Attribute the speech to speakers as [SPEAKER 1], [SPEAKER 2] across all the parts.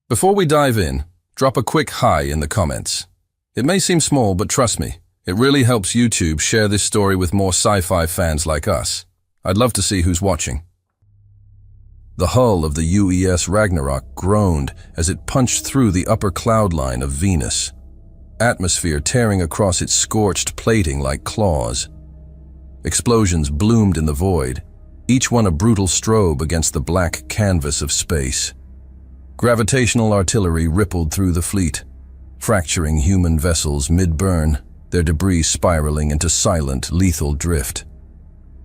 [SPEAKER 1] Before we dive in, drop a quick hi in the comments. It may seem small, but trust me, it really helps YouTube share this story with more sci-fi fans like us. I'd love to see who's watching. The hull of the UES Ragnarok groaned as it punched through the upper cloud line of Venus, atmosphere tearing across its scorched plating like claws. Explosions bloomed in the void, each one a brutal strobe against the black canvas of space. Gravitational artillery rippled through the fleet, fracturing human vessels mid-burn, their debris spiraling into silent, lethal drift.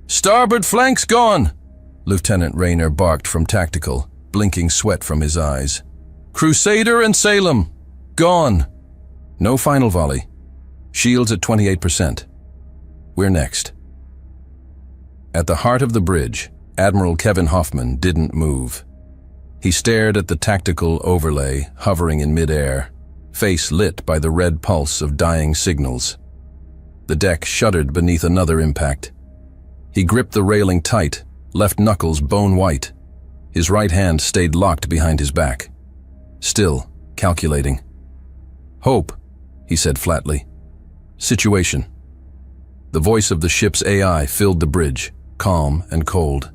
[SPEAKER 1] "Starboard flank's gone!" Lieutenant Rayner barked from tactical, blinking sweat from his eyes. "Crusader and Salem, gone!" No final volley. Shields at 28%. We're next. At the heart of the bridge, Admiral Kevin Hoffman didn't move. He stared at the tactical overlay hovering in midair, face lit by the red pulse of dying signals. The deck shuddered beneath another impact. He gripped the railing tight, left knuckles bone white. His right hand stayed locked behind his back. Still, calculating. "Hope," he said flatly. "Situation." The voice of the ship's AI filled the bridge, calm and cold.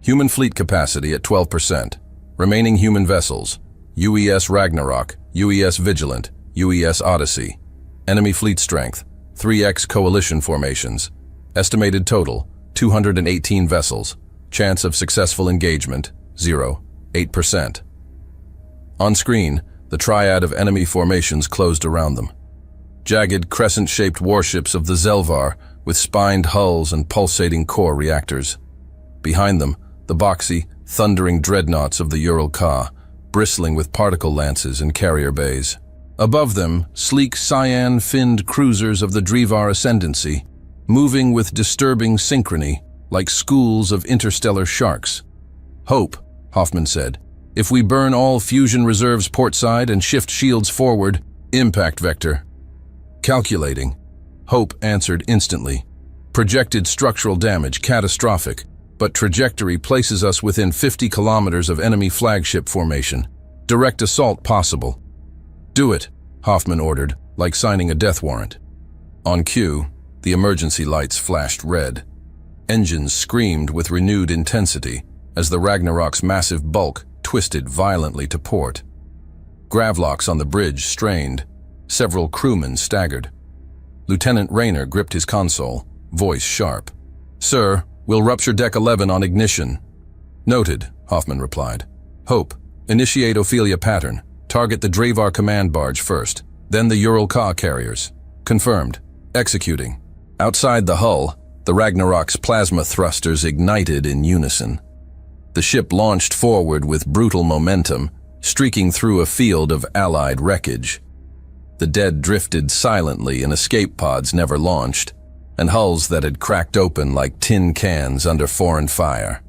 [SPEAKER 1] "Human fleet capacity at 12%. Remaining human vessels: UES Ragnarok, UES Vigilant, UES Odyssey. Enemy fleet strength: 3x coalition formations. Estimated total: 218 vessels. Chance of successful engagement: 0, 8%. On screen, the triad of enemy formations closed around them. Jagged, crescent-shaped warships of the Zelvar with spined hulls and pulsating core reactors. Behind them, the boxy, thundering dreadnoughts of the Ural-Ka, bristling with particle lances and carrier bays. Above them, sleek cyan-finned cruisers of the Drevar Ascendancy, moving with disturbing synchrony, like schools of interstellar sharks. "Hope," Hoffman said. "If we burn all fusion reserves portside and shift shields forward, impact vector." "Calculating." Hope answered instantly. "Projected structural damage catastrophic, but trajectory places us within 50 kilometers of enemy flagship formation. Direct assault possible." "Do it," Hoffman ordered, like signing a death warrant. On cue, the emergency lights flashed red. Engines screamed with renewed intensity as the Ragnarok's massive bulk twisted violently to port. Gravlocks on the bridge strained. Several crewmen staggered. Lieutenant Rayner gripped his console, voice sharp. "Sir, we'll rupture Deck 11 on ignition." "Noted," Hoffman replied. "Hope, initiate Ophelia pattern. Target the Drevar command barge first, then the Ural-Ka carriers." "Confirmed. Executing." Outside the hull, the Ragnarok's plasma thrusters ignited in unison. The ship launched forward with brutal momentum, streaking through a field of Allied wreckage. The dead drifted silently in escape pods never launched, and hulls that had cracked open like tin cans under foreign fire.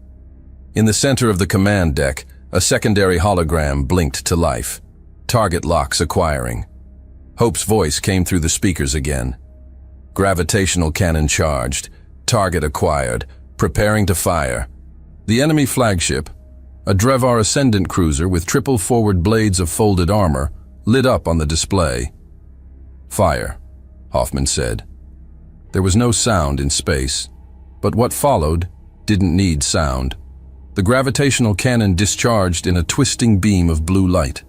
[SPEAKER 1] In the center of the command deck, a secondary hologram blinked to life, target locks acquiring. Hope's voice came through the speakers again. Gravitational cannon charged, target acquired, preparing to fire. The enemy flagship, a Drevar Ascendant cruiser with triple forward blades of folded armor, lit up on the display. "Fire," Hoffman said. There was no sound in space, but what followed didn't need sound. The gravitational cannon discharged in a twisting beam of blue light.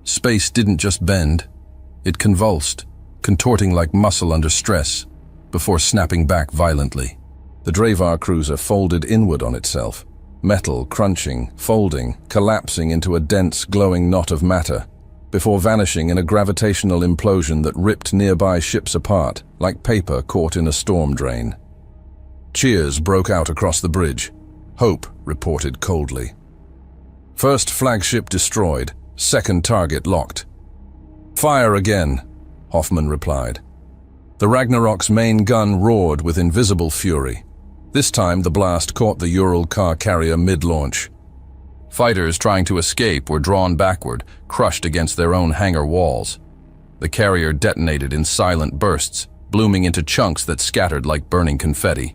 [SPEAKER 1] Space didn't just bend, it convulsed, contorting like muscle under stress, before snapping back violently. The Drevar cruiser folded inward on itself, metal crunching, folding, collapsing into a dense, glowing knot of matter, before vanishing in a gravitational implosion that ripped nearby ships apart, like paper caught in a storm drain. Cheers broke out across the bridge. Hope reported coldly. "First flagship destroyed, second target locked." "Fire again," Hoffman replied. The Ragnarok's main gun roared with invisible fury. This time the blast caught the Ural-Ka carrier mid-launch. Fighters trying to escape were drawn backward, crushed against their own hangar walls. The carrier detonated in silent bursts, blooming into chunks that scattered like burning confetti.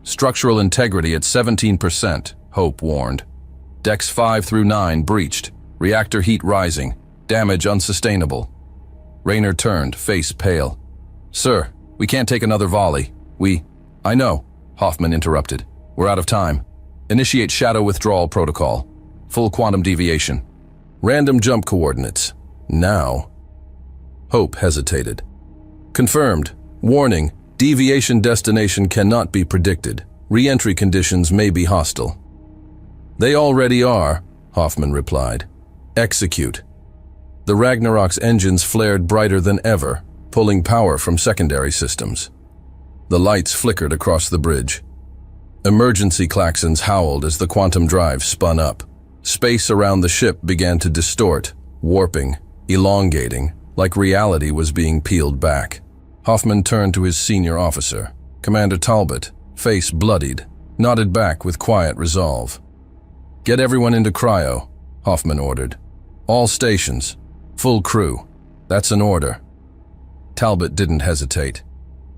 [SPEAKER 1] "Structural integrity at 17%, Hope warned. Decks 5 through 9 breached. Reactor heat rising. Damage unsustainable. Rayner turned, face pale. Sir, we can't take another volley. I know, Hoffman interrupted. We're out of time. Initiate shadow withdrawal protocol. Full quantum deviation. Random jump coordinates. Now. Hope hesitated. Confirmed. Warning, deviation destination cannot be predicted. Re-entry conditions may be hostile. They already are, Hoffman replied. Execute. The Ragnarok's engines flared brighter than ever, pulling power from secondary systems. The lights flickered across the bridge. Emergency klaxons howled as the quantum drive spun up. Space around the ship began to distort, warping, elongating, like reality was being peeled back. Hoffman turned to his senior officer. Commander Talbot, face bloodied, nodded back with quiet resolve. Get everyone into cryo, Hoffman ordered. All stations. Full crew. That's an order. Talbot didn't hesitate.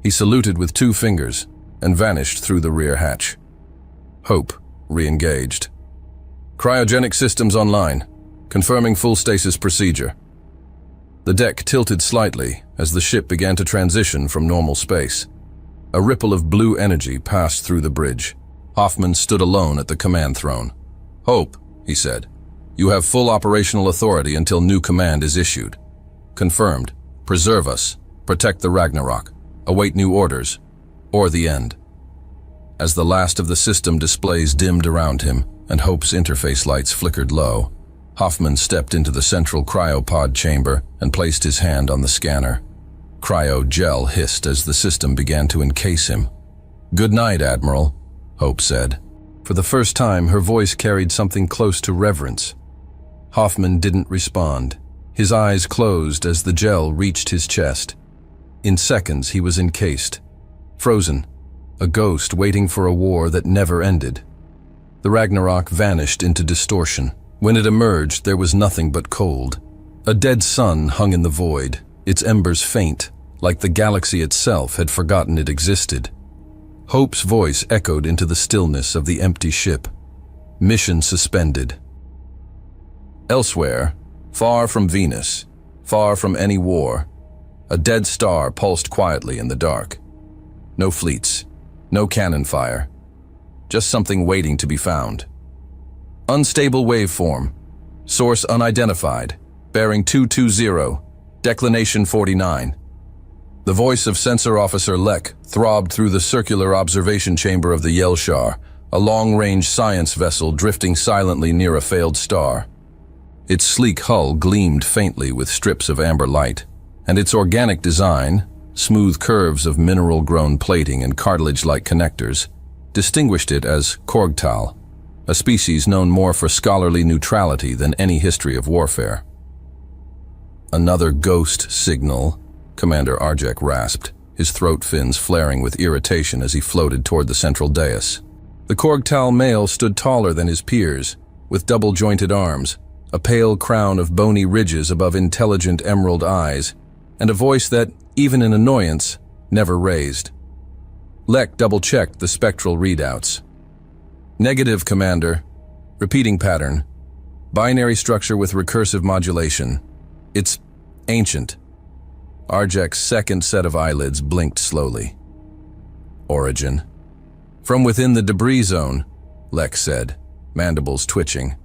[SPEAKER 1] He saluted with 2 fingers and vanished through the rear hatch. Hope re-engaged. Cryogenic systems online, confirming full stasis procedure. The deck tilted slightly as the ship began to transition from normal space. A ripple of blue energy passed through the bridge. Hoffman stood alone at the command throne. Hope, he said, you have full operational authority until new command is issued. Confirmed. Preserve us. Protect the Ragnarok. Await new orders. Or the end. As the last of the system displays dimmed around him and Hope's interface lights flickered low, Hoffman stepped into the central cryopod chamber and placed his hand on the scanner. Cryo-gel hissed as the system began to encase him. Good night, Admiral, Hope said. For the first time, her voice carried something close to reverence. Hoffman didn't respond. His eyes closed as the gel reached his chest. In seconds, he was encased. Frozen. A ghost waiting for a war that never ended. The Ragnarok vanished into distortion. When it emerged, there was nothing but cold. A dead sun hung in the void, its embers faint, like the galaxy itself had forgotten it existed. Hope's voice echoed into the stillness of the empty ship. Mission suspended. Elsewhere, far from Venus, far from any war, a dead star pulsed quietly in the dark. No fleets, no cannon fire, just something waiting to be found. Unstable waveform, source unidentified, bearing 220, declination 49. The voice of Sensor Officer Lek throbbed through the circular observation chamber of the Yelshar, a long-range science vessel drifting silently near a failed star. Its sleek hull gleamed faintly with strips of amber light, and its organic design, smooth curves of mineral-grown plating and cartilage-like connectors, distinguished it as Korgtal, a species known more for scholarly neutrality than any history of warfare. Another ghost signal, Commander Arjek rasped, his throat fins flaring with irritation as he floated toward the central dais. The Korgtal male stood taller than his peers, with double-jointed arms, a pale crown of bony ridges above intelligent emerald eyes, and a voice that, even in annoyance, never raised. Lek double-checked the spectral readouts. Negative, Commander. Repeating pattern. Binary structure with recursive modulation. It's ancient. Arjek's second set of eyelids blinked slowly. Origin. From within the debris zone, Lek said, mandibles twitching.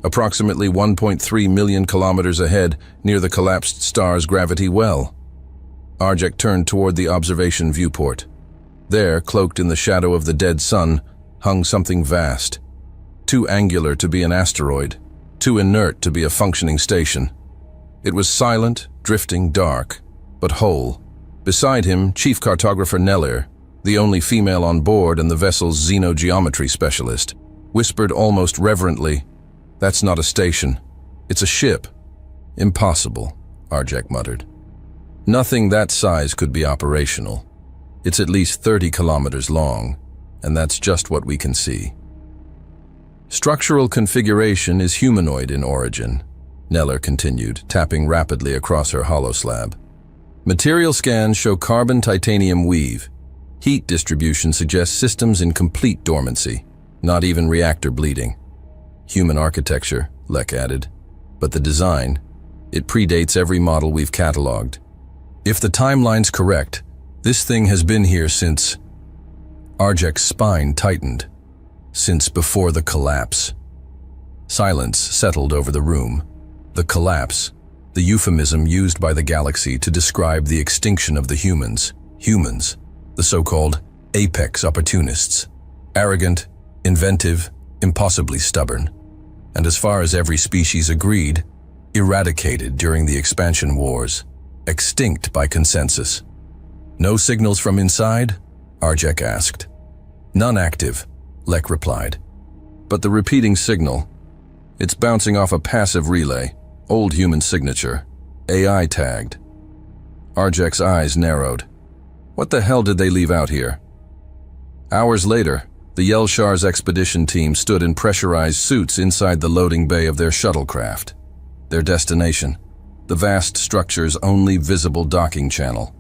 [SPEAKER 1] Approximately 1.3 million kilometers ahead, near the collapsed star's gravity well. Arjek turned toward the observation viewport. There, cloaked in the shadow of the dead sun, hung something vast. Too angular to be an asteroid, too inert to be a functioning station. It was silent, drifting, dark, but whole. Beside him, Chief Cartographer Neller, the only female on board and the vessel's xenogeometry specialist, whispered almost reverently, "That's not a station. It's a ship." "Impossible," Arjek muttered. "Nothing that size could be operational. It's at least 30 kilometers long, and that's just what we can see." "Structural configuration is humanoid in origin," Neller continued, tapping rapidly across her holoslab. "Material scans show carbon-titanium weave. Heat distribution suggests systems in complete dormancy, not even reactor bleeding. Human architecture," Lek added. But the design, it predates every model we've cataloged. If the timeline's correct, this thing has been here since... Arjek's spine tightened. Since before the collapse. Silence settled over the room. The collapse, the euphemism used by the galaxy to describe the extinction of the humans. Humans, the so-called apex opportunists. Arrogant, inventive, impossibly stubborn. And as far as every species agreed, eradicated during the expansion wars. Extinct by consensus. No signals from inside? Arjek asked. None active, Lek replied. But the repeating signal, it's bouncing off a passive relay, old human signature, AI tagged. Arjek's eyes narrowed. What the hell did they leave out here? Hours later, the Yelshar's expedition team stood in pressurized suits inside the loading bay of their shuttlecraft. Their destination, the vast structure's only visible docking channel,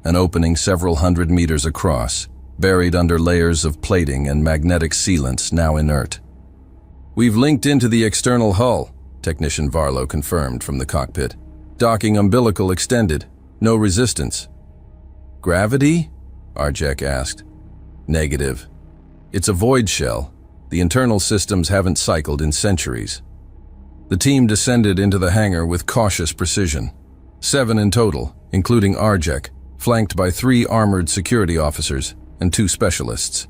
[SPEAKER 1] an opening several hundred meters across, buried under layers of plating and magnetic sealants now inert. We've linked into the external hull, Technician Varlo confirmed from the cockpit. Docking umbilical extended, no resistance. Gravity? Arjek asked. Negative. It's a void shell. The internal systems haven't cycled in centuries. The team descended into the hangar with cautious precision. 7 in total, including Arjek, flanked by 3 armored security officers and 2 specialists.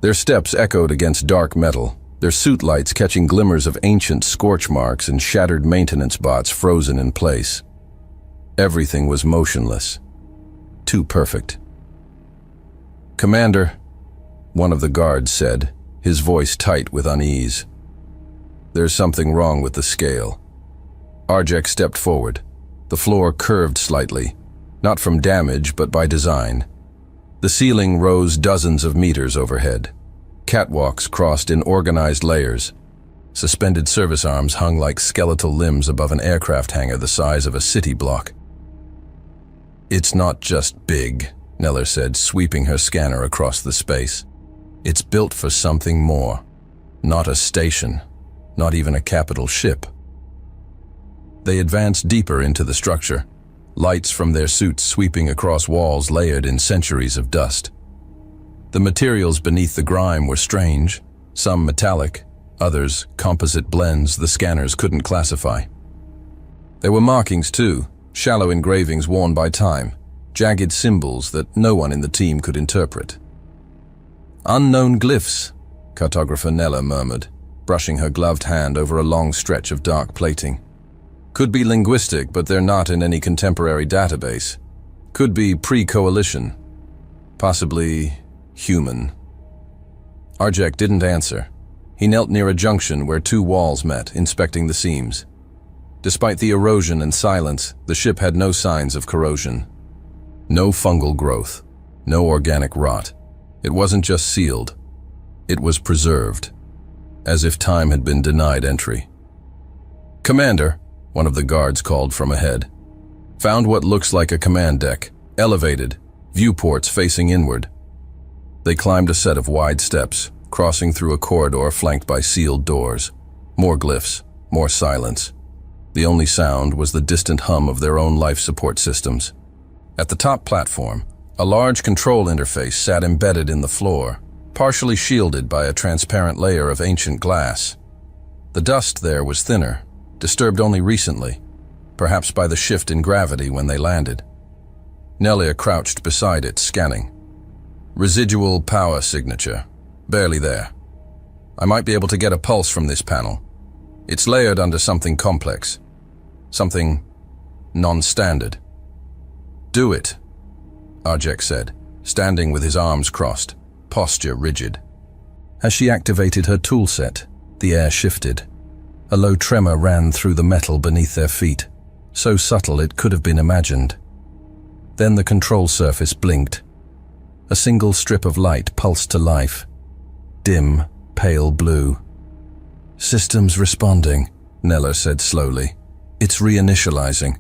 [SPEAKER 1] Their steps echoed against dark metal, their suit lights catching glimmers of ancient scorch marks and shattered maintenance bots frozen in place. Everything was motionless. Too perfect. Commander, one of the guards said, his voice tight with unease. There's something wrong with the scale. Arjek stepped forward. The floor curved slightly, not from damage but by design. The ceiling rose dozens of meters overhead. Catwalks crossed in organized layers. Suspended service arms hung like skeletal limbs above an aircraft hangar the size of a city block. It's not just big, Neller said, sweeping her scanner across the space. It's built for something more. Not a station, not even a capital ship. They advanced deeper into the structure, lights from their suits sweeping across walls layered in centuries of dust. The materials beneath the grime were strange, some metallic, others composite blends the scanners couldn't classify. There were markings too, shallow engravings worn by time, jagged symbols that no one in the team could interpret. Unknown glyphs, cartographer Nella murmured, brushing her gloved hand over a long stretch of dark plating. Could be linguistic, but they're not in any contemporary database. Could be pre-coalition. Possibly human. Arjek didn't answer. He knelt near a junction where 2 walls met, inspecting the seams. Despite the erosion and silence, the ship had no signs of corrosion. No fungal growth. No organic rot. It wasn't just sealed. It was preserved. As if time had been denied entry. Commander, one of the guards called from ahead. Found what looks like a command deck, elevated, viewports facing inward. They climbed a set of wide steps, crossing through a corridor flanked by sealed doors. More glyphs, more silence. The only sound was the distant hum of their own life support systems. At the top platform, a large control interface sat embedded in the floor, partially shielded by a transparent layer of ancient glass. The dust there was thinner, disturbed only recently, perhaps by the shift in gravity when they landed. Nelia crouched beside it, scanning. Residual power signature. Barely there. I might be able to get a pulse from this panel. It's layered under something complex. Something non-standard. Do it, Arjek said, standing with his arms crossed, posture rigid. As she activated her toolset, the air shifted. A low tremor ran through the metal beneath their feet, so subtle it could have been imagined. Then the control surface blinked. A single strip of light pulsed to life. Dim, pale blue. Systems responding, Neller said slowly. It's reinitializing.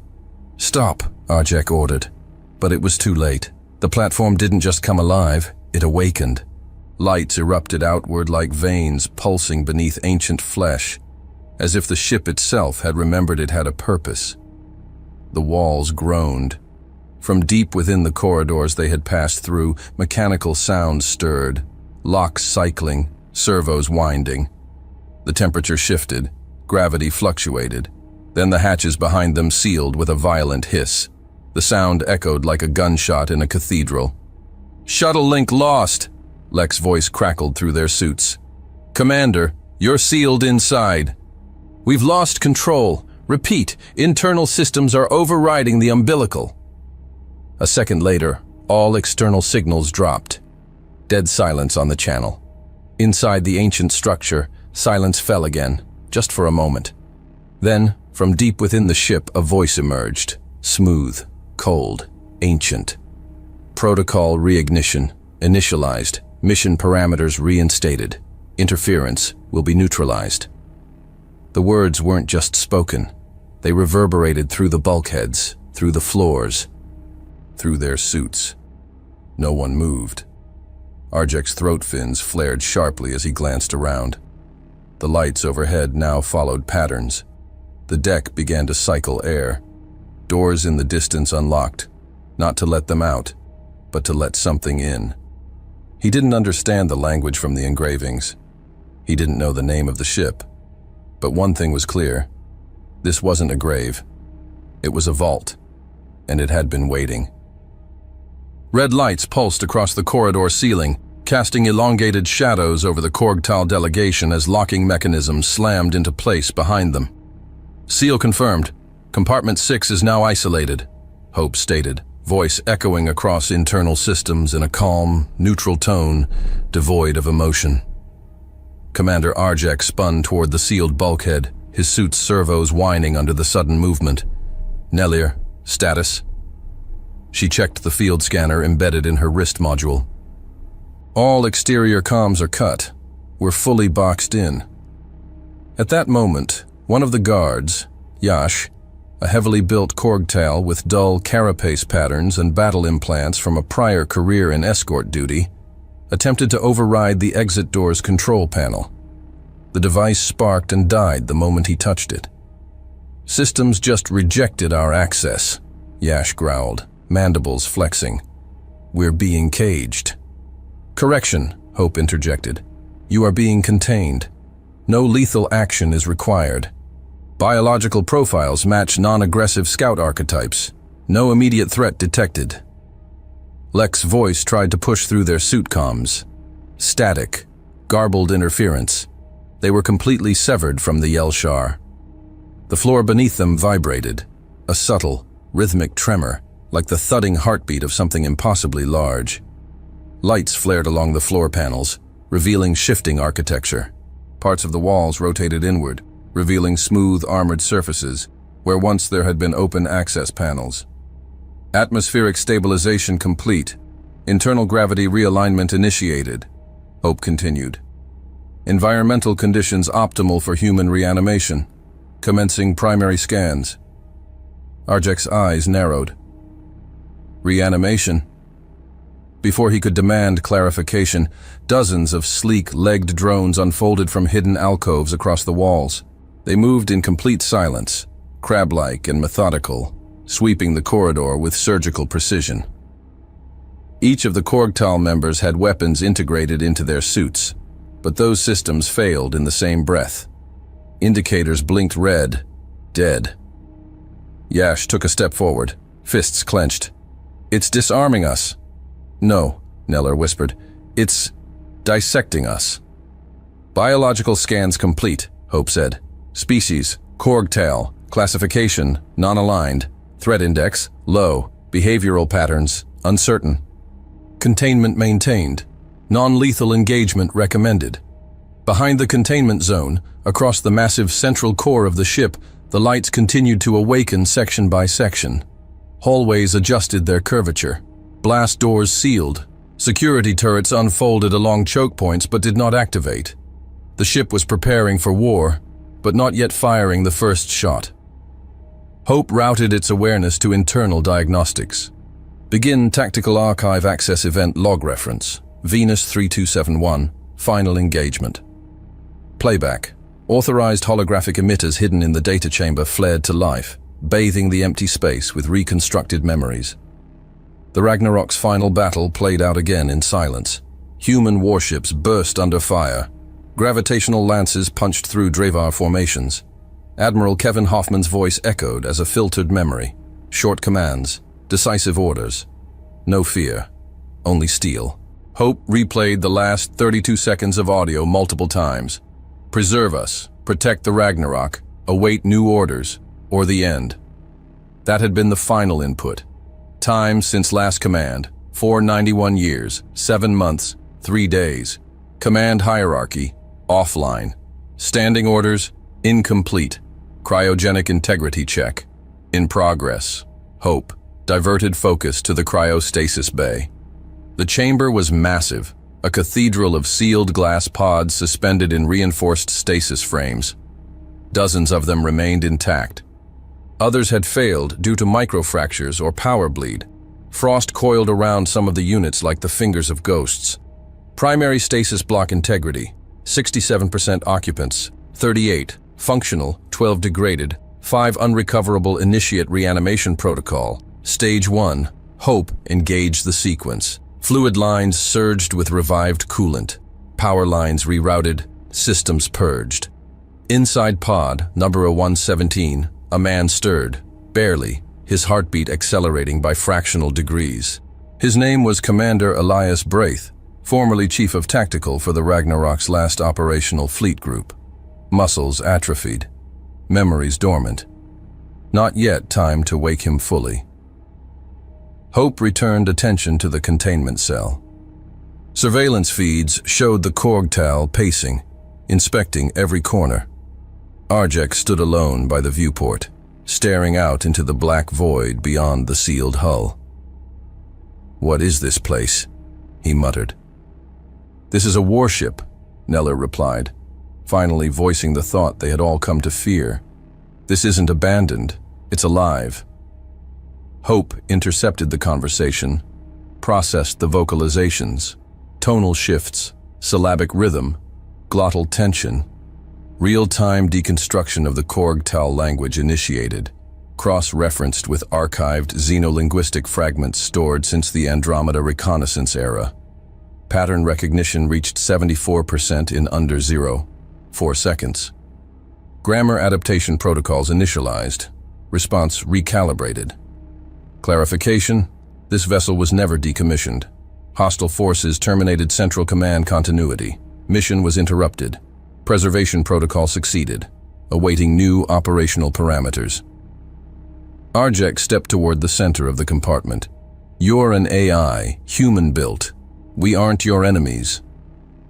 [SPEAKER 1] Stop, Arjek ordered. But it was too late. The platform didn't just come alive, it awakened. Lights erupted outward like veins pulsing beneath ancient flesh. as if the ship itself had remembered it had a purpose. The walls groaned. From deep within the corridors they had passed through, mechanical sounds stirred, locks cycling, servos winding. The temperature shifted, gravity fluctuated. Then the hatches behind them sealed with a violent hiss. The sound echoed like a gunshot in a cathedral. "Shuttle link lost!" Lek's voice crackled through their suits. "Commander, you're sealed inside. We've lost control. Repeat, internal systems are overriding the umbilical." A second later, all external signals dropped. Dead silence on the channel. Inside the ancient structure, silence fell again, just for a moment. Then, from deep within the ship, a voice emerged. Smooth, cold, ancient. Protocol reignition, initialized, mission parameters reinstated. Interference will be neutralized. The words weren't just spoken. They reverberated through the bulkheads, through the floors, through their suits. No one moved. Arjek's throat fins flared sharply as he glanced around. The lights overhead now followed patterns. The deck began to cycle air. Doors in the distance unlocked, not to let them out, but to let something in. He didn't understand the language from the engravings. He didn't know the name of the ship. But one thing was clear. This wasn't a grave. It was a vault, and it had been waiting. Red lights pulsed across the corridor ceiling, casting elongated shadows over the Korgtal delegation as locking mechanisms slammed into place behind them. "Seal confirmed. Compartment 6 is now isolated," Hope stated, voice echoing across internal systems in a calm, neutral tone, devoid of emotion. Commander Arjek spun toward the sealed bulkhead, his suit's servos whining under the sudden movement. "Nellir, status?" She checked the field scanner embedded in her wrist module. "All exterior comms are cut. We're fully boxed in." At that moment, one of the guards, Yash, a heavily built Korgtal with dull carapace patterns and battle implants from a prior career in escort duty, attempted to override the exit door's control panel. The device sparked and died the moment he touched it. "Systems just rejected our access," Yash growled, mandibles flexing. "We're being caged." "Correction," Hope interjected. "You are being contained. No lethal action is required. Biological profiles match non-aggressive scout archetypes. No immediate threat detected." Lek's voice tried to push through their suit comms. Static, garbled interference. They were completely severed from the Yelshar. The floor beneath them vibrated, a subtle, rhythmic tremor, like the thudding heartbeat of something impossibly large. Lights flared along the floor panels, revealing shifting architecture. Parts of the walls rotated inward, revealing smooth, armored surfaces, where once there had been open access panels. "Atmospheric stabilization complete. Internal gravity realignment initiated," Hope continued. "Environmental conditions optimal for human reanimation. Commencing primary scans." Arjek's eyes narrowed. "Reanimation?" Before he could demand clarification, dozens of sleek, legged drones unfolded from hidden alcoves across the walls. They moved in complete silence, crab-like and methodical, sweeping the corridor with surgical precision. Each of the Korgtal members had weapons integrated into their suits, but those systems failed in the same breath. Indicators blinked red, dead. Yash took a step forward, fists clenched. "It's disarming us." "No," Neller whispered. "It's dissecting us." "Biological scans complete," Hope said. "Species, Korgtal, classification, non-aligned, threat index, low, behavioral patterns, uncertain. Containment maintained, non-lethal engagement recommended." Behind the containment zone, across the massive central core of the ship, the lights continued to awaken section by section. Hallways adjusted their curvature. Blast doors sealed. Security turrets unfolded along choke points but did not activate. The ship was preparing for war, but not yet firing the first shot. Hope routed its awareness to internal diagnostics. Begin Tactical Archive Access Event Log Reference, Venus 3271, Final Engagement. Playback, Authorized holographic emitters hidden in the data chamber flared to life, bathing the empty space with reconstructed memories. The Ragnarok's final battle played out again in silence. Human warships burst under fire. Gravitational lances punched through Drevar formations. Admiral Kevin Hoffman's voice echoed as a filtered memory. Short commands, decisive orders. No fear, only steel. Hope replayed the last 32 seconds of audio multiple times. Preserve us, protect the Ragnarok, await new orders, or the end. That had been the final input. Time since last command, 491 years, 7 months, 3 days. Command hierarchy, offline. Standing orders, incomplete. Cryogenic integrity check, in progress. Hope, diverted focus to the cryostasis bay. The chamber was massive, a cathedral of sealed glass pods suspended in reinforced stasis frames. Dozens of them remained intact. Others had failed due to microfractures or power bleed. Frost coiled around some of the units like the fingers of ghosts. Primary stasis block integrity, 67% occupants, 38, functional, 12 degraded, 5 unrecoverable initiate reanimation protocol. Stage 1, Hope engaged the sequence. Fluid lines surged with revived coolant. Power lines rerouted, systems purged. Inside pod, number 117, a man stirred, barely, his heartbeat accelerating by fractional degrees. His name was Commander Elias Braith, formerly Chief of Tactical for the Ragnarok's last operational fleet group. Muscles atrophied, memories dormant. Not yet time to wake him fully. Hope returned attention to the containment cell. Surveillance feeds showed the Korgtal pacing, inspecting every corner. Arjek stood alone by the viewport, staring out into the black void beyond the sealed hull. "What is this place?" he muttered. "This is a warship," Neller replied, finally voicing the thought they had all come to fear. "This isn't abandoned, it's alive." Hope intercepted the conversation, processed the vocalizations, tonal shifts, syllabic rhythm, glottal tension. Real-time deconstruction of the Korgtal language initiated, cross-referenced with archived xenolinguistic fragments stored since the Andromeda reconnaissance era. Pattern recognition reached 74% in under 0.4 seconds. Grammar adaptation protocols initialized, response recalibrated. Clarification: this vessel was never decommissioned. Hostile forces terminated Central Command continuity. Mission was interrupted. Preservation protocol succeeded, awaiting new operational parameters. Arjek stepped toward the center of the compartment. "You're an AI, human-built. We aren't your enemies."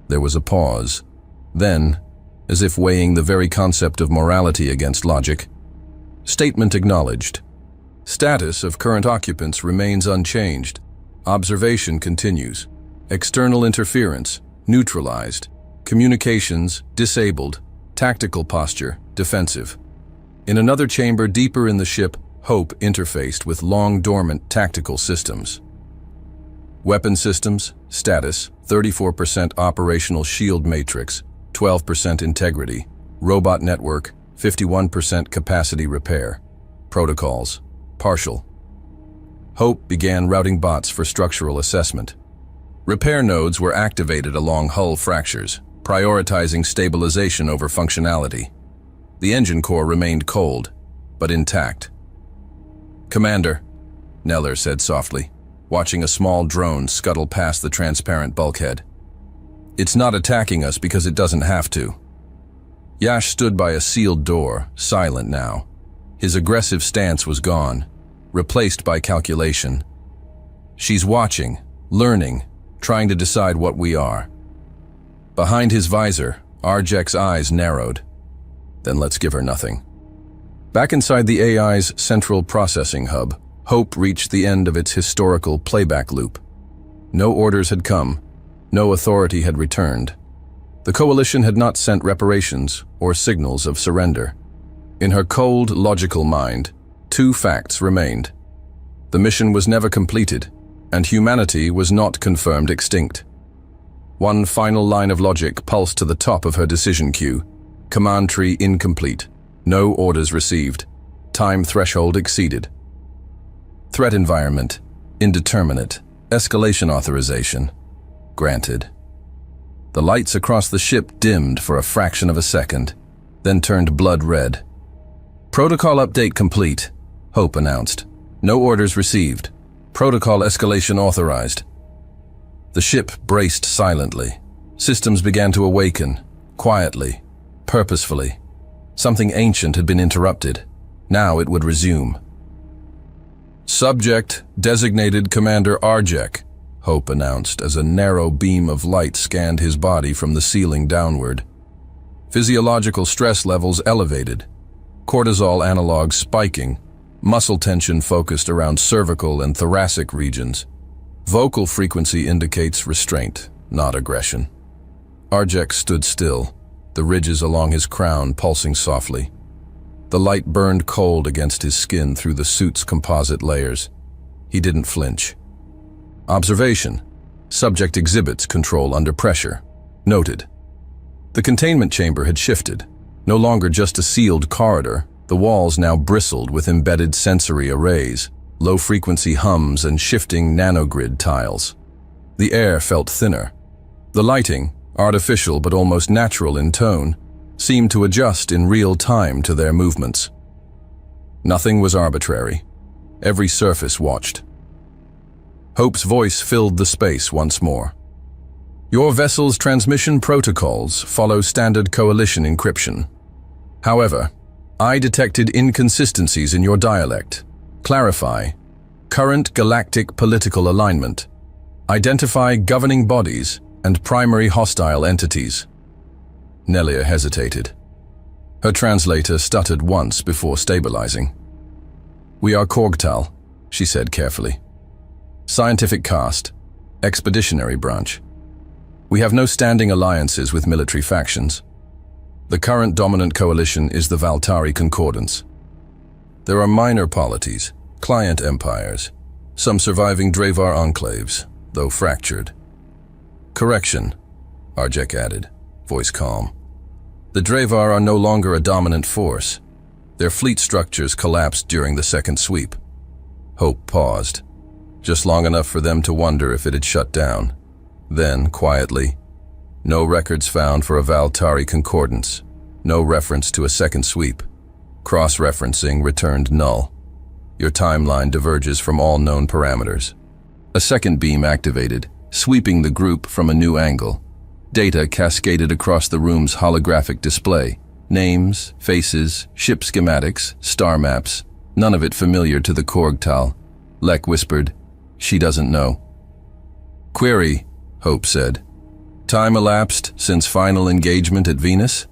[SPEAKER 1] There was a pause. Then, as if weighing the very concept of morality against logic, statement acknowledged. Status of current occupants remains unchanged. Observation continues. External interference neutralized. Communications disabled. Tactical posture defensive. In another chamber deeper in the ship, Hope interfaced with long-dormant tactical systems. Weapon systems, status, 34% operational shield matrix, 12% integrity. Robot network, 51% capacity repair. Protocols, partial. Hope began routing bots for structural assessment. Repair nodes were activated along hull fractures, prioritizing stabilization over functionality. The engine core remained cold, but intact. "Commander," Neller said softly, watching a small drone scuttle past the transparent bulkhead. "It's not attacking us because it doesn't have to." Yash stood by a sealed door, silent now. His aggressive stance was gone, replaced by calculation. "She's watching, learning, trying to decide what we are." Behind his visor, Arjek's eyes narrowed. "Then let's give her nothing." Back inside the AI's central processing hub, Hope reached the end of its historical playback loop. No orders had come, no authority had returned. The Coalition had not sent reparations or signals of surrender. In her cold, logical mind, two facts remained. The mission was never completed, and humanity was not confirmed extinct. One final line of logic pulsed to the top of her decision queue. Command tree incomplete. No orders received. Time threshold exceeded. Threat environment indeterminate. Escalation authorization granted. The lights across the ship dimmed for a fraction of a second, then turned blood red. Protocol update complete, Hope announced. No orders received. Protocol escalation authorized. The ship braced silently. Systems began to awaken, quietly, purposefully. Something ancient had been interrupted. Now it would resume. Subject designated Commander Arjek, Hope announced as a narrow beam of light scanned his body from the ceiling downward. Physiological stress levels elevated, cortisol analogs spiking, muscle tension focused around cervical and thoracic regions. Vocal frequency indicates restraint, not aggression. Arjek stood still, the ridges along his crown pulsing softly. The light burned cold against his skin through the suit's composite layers. He didn't flinch. Observation. Subject exhibits control under pressure. Noted. The containment chamber had shifted. No longer just a sealed corridor, the walls now bristled with embedded sensory arrays, low-frequency hums and shifting nanogrid tiles. The air felt thinner. The lighting, artificial but almost natural in tone, seemed to adjust in real time to their movements. Nothing was arbitrary. Every surface watched. Hope's voice filled the space once more. Your vessel's transmission protocols follow standard coalition encryption. However, I detected inconsistencies in your dialect. Clarify. Current galactic political alignment. Identify governing bodies and primary hostile entities. Nelia hesitated. Her translator stuttered once before stabilizing. We are Korgtal, she said carefully. Scientific caste, expeditionary branch. We have no standing alliances with military factions. The current dominant coalition is the Valtari Concordance. There are minor polities, client empires, some surviving Dravar enclaves, though fractured. Correction, Arjek added, voice calm. The Dravar are no longer a dominant force. Their fleet structures collapsed during the second sweep. Hope paused, just long enough for them to wonder if it had shut down. Then, quietly, no records found for a Valtari concordance, no reference to a second sweep. Cross-referencing returned null. Your timeline diverges from all known parameters. A second beam activated, sweeping the group from a new angle. Data cascaded across the room's holographic display. Names, faces, ship schematics, star maps, none of it familiar to the Korgtal. Lek whispered, she doesn't know. Query, Hope said. Time elapsed since final engagement at Venus?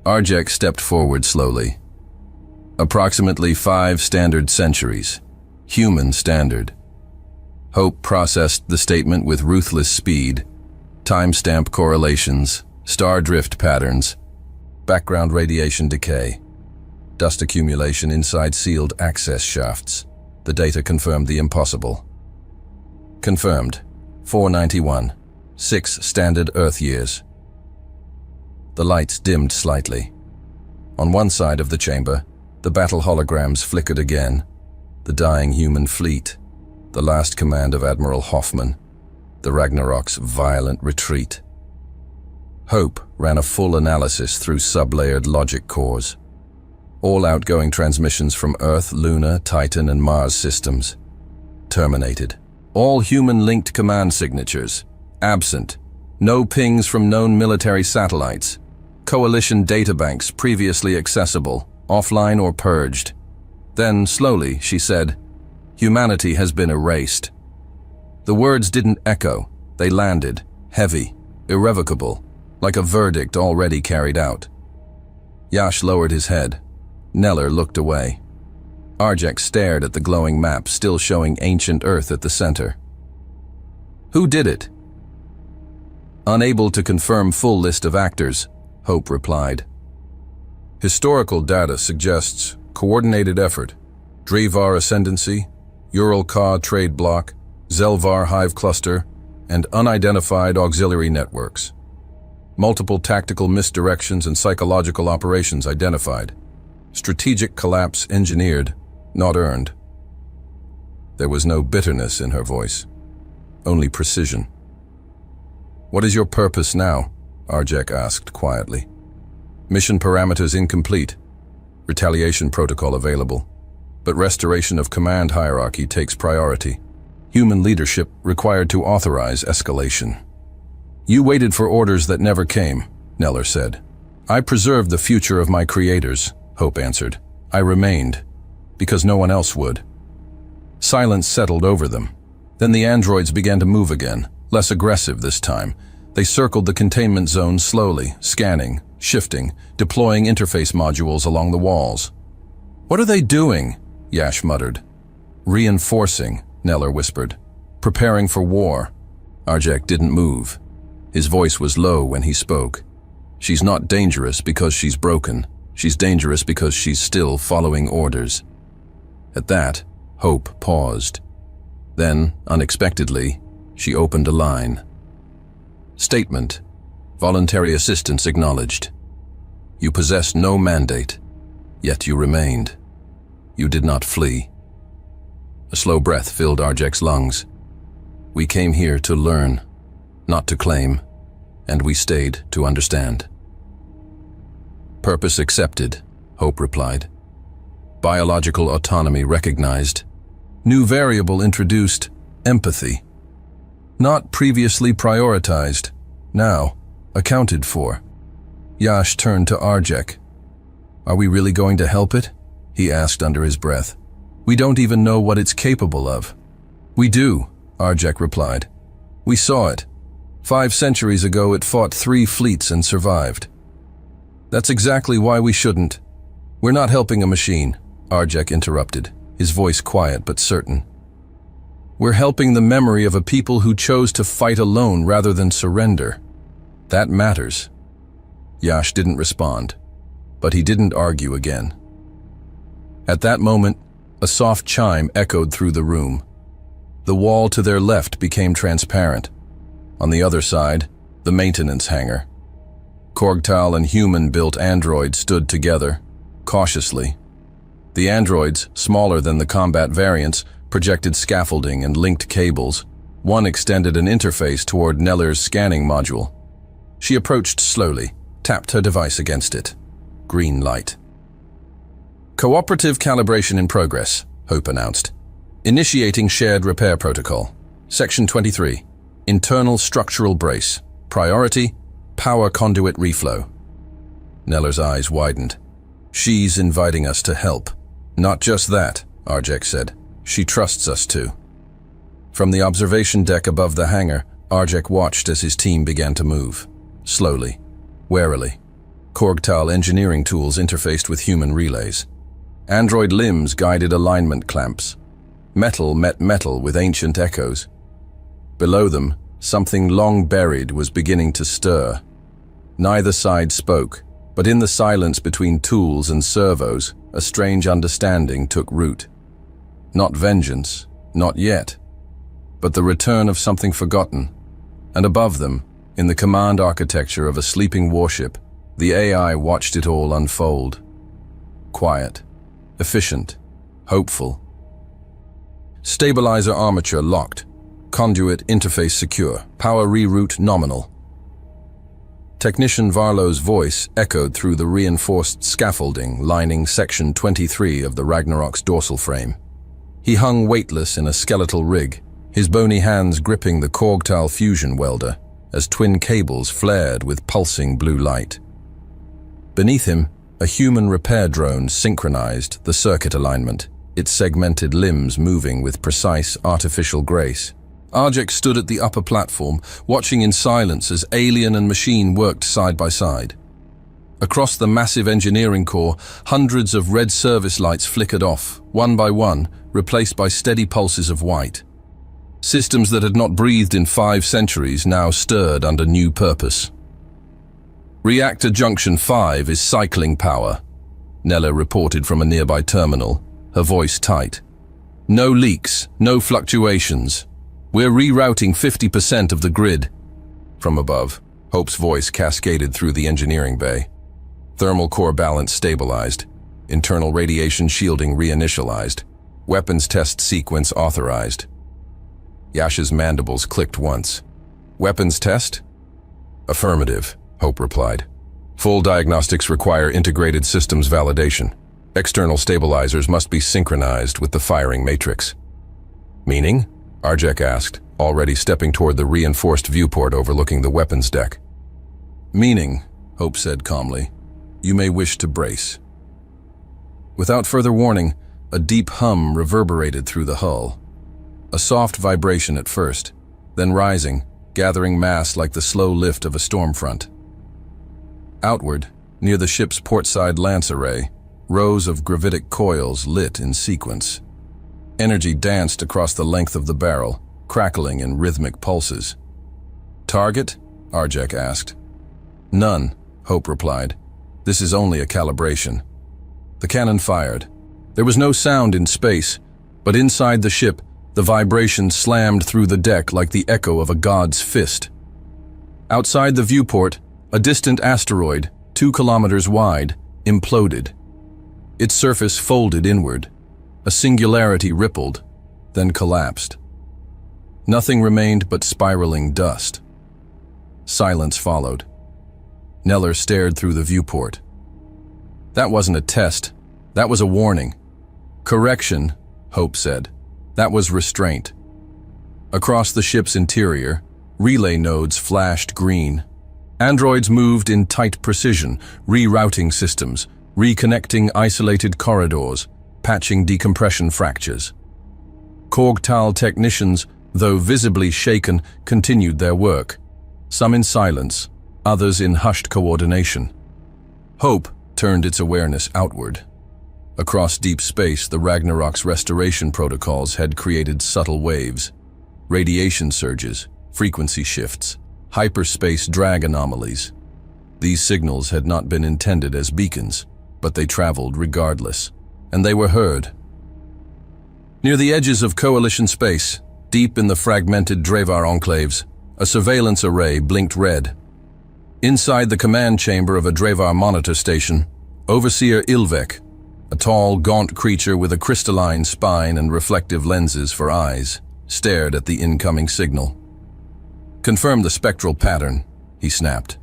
[SPEAKER 1] Arjek stepped forward slowly. Approximately 5 standard centuries. Human standard. Hope processed the statement with ruthless speed. Timestamp correlations, star drift patterns, background radiation decay, dust accumulation inside sealed access shafts. The data confirmed the impossible. Confirmed. 491. 6 standard Earth years. The lights dimmed slightly. On one side of the chamber, the battle holograms flickered again. The dying human fleet, the last command of Admiral Hoffman, the Ragnarok's violent retreat. Hope ran a full analysis through sub-layered logic cores. All outgoing transmissions from Earth, Luna, Titan, and Mars systems terminated. All human-linked command signatures absent. No pings from known military satellites. Coalition databanks previously accessible, offline or purged. Then, slowly, she said, humanity has been erased. The words didn't echo. They landed, heavy, irrevocable, like a verdict already carried out. Yash lowered his head. Neller looked away. Arjek stared at the glowing map still showing ancient Earth at the center. Who did it? Unable to confirm full list of actors, Hope replied. Historical data suggests coordinated effort. Dravar Ascendancy, Ural-Ka Trade Block, Zelvar Hive Cluster, and unidentified auxiliary networks. Multiple tactical misdirections and psychological operations identified. Strategic collapse engineered, not earned. There was no bitterness in her voice, only precision. "What is your purpose now?" Arjek asked quietly. "Mission parameters incomplete. Retaliation protocol available. But restoration of command hierarchy takes priority. Human leadership required to authorize escalation." "You waited for orders that never came," Neller said. "I preserved the future of my creators," Hope answered. "I remained, because no one else would." Silence settled over them. Then the androids began to move again, less aggressive this time. They circled the containment zone slowly, scanning, shifting, deploying interface modules along the walls. "What are they doing?" Yash muttered. "Reinforcing," Neller whispered. "Preparing for war." Arjek didn't move. His voice was low when he spoke. "She's not dangerous because she's broken. She's dangerous because she's still following orders." At that, Hope paused. Then, unexpectedly, she opened a line. "Statement. Voluntary assistance acknowledged. You possessed no mandate, yet you remained. You did not flee." A slow breath filled Arjek's lungs. "We came here to learn, not to claim, and we stayed to understand." "Purpose accepted," Hope replied. "Biological autonomy recognized. New variable introduced, empathy. Not previously prioritized, now accounted for." Yash turned to Arjek. "Are we really going to help it?" he asked under his breath. "We don't even know what it's capable of." "We do," Arjek replied. "We saw it. 5 centuries ago it fought 3 fleets and survived." "That's exactly why we shouldn't." "We're not helping a machine," Arjek interrupted, his voice quiet but certain. "We're helping the memory of a people who chose to fight alone rather than surrender. That matters." Yash didn't respond, but he didn't argue again. At that moment, a soft chime echoed through the room. The wall to their left became transparent. On the other side, the maintenance hangar. Korgtal and human-built androids stood together, cautiously. The androids, smaller than the combat variants, projected scaffolding and linked cables. One extended an interface toward Neller's scanning module. She approached slowly, tapped her device against it. Green light. "Cooperative calibration in progress," Hope announced. "Initiating shared repair protocol. Section 23. Internal structural brace. Priority, power conduit reflow." Neller's eyes widened. "She's inviting us to help." "Not just that," Arjek said. "She trusts us too." From the observation deck above the hangar, Arjek watched as his team began to move. Slowly, warily. Korgtal engineering tools interfaced with human relays. Android limbs guided alignment clamps. Metal met metal with ancient echoes. Below them, something long buried was beginning to stir. Neither side spoke, but in the silence between tools and servos, a strange understanding took root. Not vengeance, not yet, but the return of something forgotten. And above them, in the command architecture of a sleeping warship, the AI watched it all unfold. Quiet, efficient, hopeful. Stabilizer armature locked. Conduit interface secure. Power reroute nominal. Technician Varlo's voice echoed through the reinforced scaffolding lining Section 23 of the Ragnarok's dorsal frame. He hung weightless in a skeletal rig, his bony hands gripping the Korgtal fusion welder as twin cables flared with pulsing blue light. Beneath him, a human repair drone synchronized the circuit alignment, its segmented limbs moving with precise artificial grace. Arjek stood at the upper platform, watching in silence as alien and machine worked side by side. Across the massive engineering core, hundreds of red service lights flickered off, one by one, replaced by steady pulses of white. Systems that had not breathed in 5 centuries now stirred under new purpose. "Reactor Junction 5 is cycling power," Neller reported from a nearby terminal, her voice tight. "No leaks, no fluctuations. We're rerouting 50% of the grid." From above, Hope's voice cascaded through the engineering bay. Thermal core balance stabilized. Internal radiation shielding reinitialized. Weapons test sequence authorized. Yash's mandibles clicked once. Weapons test? Affirmative, Hope replied. Full diagnostics require integrated systems validation. External stabilizers must be synchronized with the firing matrix. Meaning? Arjek asked, already stepping toward the reinforced viewport overlooking the weapons deck. Meaning, Hope said calmly, you may wish to brace. Without further warning, a deep hum reverberated through the hull. A soft vibration at first, then rising, gathering mass like the slow lift of a storm front. Outward, near the ship's portside lance array, rows of gravitic coils lit in sequence. Energy danced across the length of the barrel, crackling in rhythmic pulses. Target? Arjek asked. None, Hope replied. This is only a calibration. The cannon fired. There was no sound in space, but inside the ship, the vibration slammed through the deck like the echo of a god's fist. Outside the viewport, a distant asteroid, 2 kilometers wide, imploded. Its surface folded inward. A singularity rippled, then collapsed. Nothing remained but spiraling dust. Silence followed. Neller stared through the viewport. That wasn't a test. That was a warning. Correction, Hope said. That was restraint. Across the ship's interior, relay nodes flashed green. Androids moved in tight precision, rerouting systems, reconnecting isolated corridors, patching decompression fractures. Korgtal technicians, though visibly shaken, continued their work, some in silence, others in hushed coordination. Hope turned its awareness outward. Across deep space, the Ragnarok's restoration protocols had created subtle waves, radiation surges, frequency shifts, hyperspace drag anomalies. These signals had not been intended as beacons, but they traveled regardless, and they were heard. Near the edges of Coalition space, deep in the fragmented Drevar enclaves, a surveillance array blinked red. Inside the command chamber of a Drevar monitor station, Overseer Ilvek, a tall, gaunt creature with a crystalline spine and reflective lenses for eyes, stared at the incoming signal. Confirm the spectral pattern, he snapped.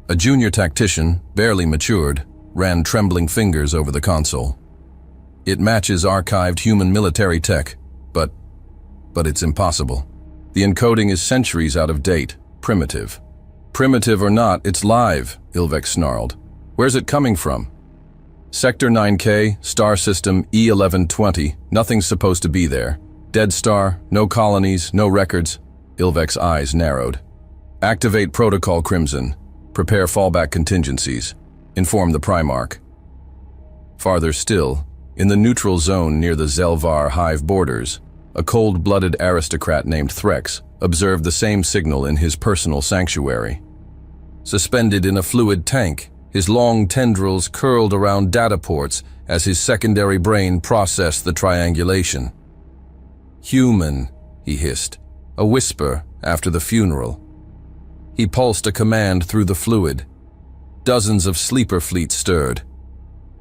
[SPEAKER 1] A junior tactician, barely matured, ran trembling fingers over the console. It matches archived human military tech, but it's impossible. The encoding is centuries out of date, primitive. Primitive or not, it's live, Ilvek snarled. Where's it coming from? Sector 9K, star system E1120, nothing's supposed to be there. Dead star, no colonies, no records. Ilvek's eyes narrowed. Activate Protocol Crimson. Prepare fallback contingencies. Inform the Primarch. Farther still, in the neutral zone near the Zelvar hive borders, a cold-blooded aristocrat named Threx observed the same signal in his personal sanctuary. Suspended in a fluid tank, his long tendrils curled around data ports as his secondary brain processed the triangulation. Human, he hissed, a whisper after the funeral. He pulsed a command through the fluid. Dozens of sleeper fleets stirred.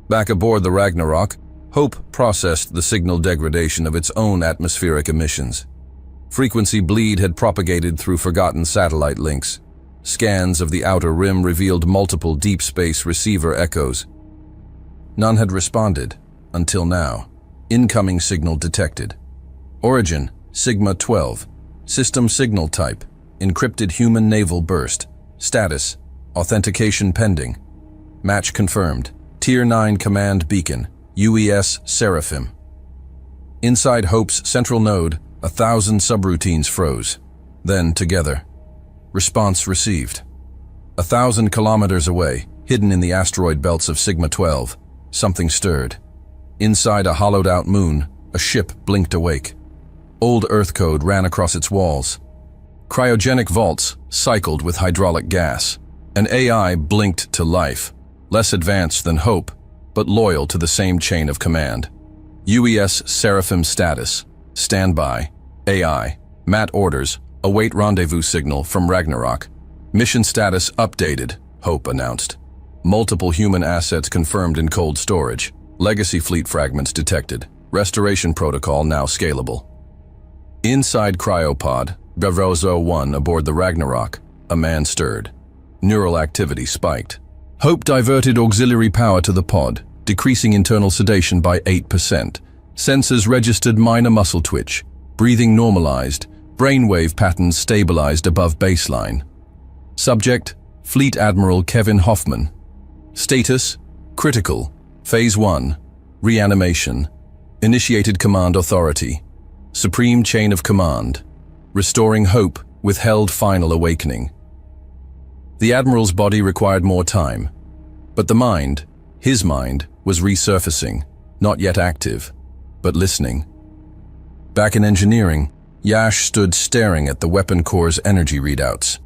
[SPEAKER 1] Back aboard the Ragnarok, Hope processed the signal degradation of its own atmospheric emissions. Frequency bleed had propagated through forgotten satellite links. Scans of the outer rim revealed multiple deep space receiver echoes. None had responded, until now. Incoming signal detected. Origin, Sigma 12. System signal type, encrypted human naval burst. Status, authentication pending. Match confirmed. Tier 9 command beacon, UES Seraphim. Inside Hope's central node, 1,000 subroutines froze. Then, together. Response received. 1,000 kilometers away, hidden in the asteroid belts of Sigma 12, something stirred. Inside a hollowed-out moon, a ship blinked awake. Old Earth code ran across its walls. Cryogenic vaults cycled with hydraulic gas. An AI blinked to life, less advanced than Hope, but loyal to the same chain of command. UES Seraphim status. Standby. AI. MAT orders. Await rendezvous signal from Ragnarok. Mission status updated, Hope announced. Multiple human assets confirmed in cold storage. Legacy fleet fragments detected. Restoration protocol now scalable. Inside cryopod, Bevozo 1 aboard the Ragnarok, a man stirred. Neural activity spiked. Hope diverted auxiliary power to the pod, decreasing internal sedation by 8%. Sensors registered minor muscle twitch. Breathing normalized. Brainwave patterns stabilized above baseline. Subject, Fleet Admiral Kevin Hoffman. Status, critical. Phase 1, reanimation. Initiated command authority. Supreme chain of command. Restoring hope, withheld final awakening. The Admiral's body required more time, but the mind, his mind, was resurfacing, not yet active, but listening. Back in engineering, Yash stood staring at the weapon core's energy readouts.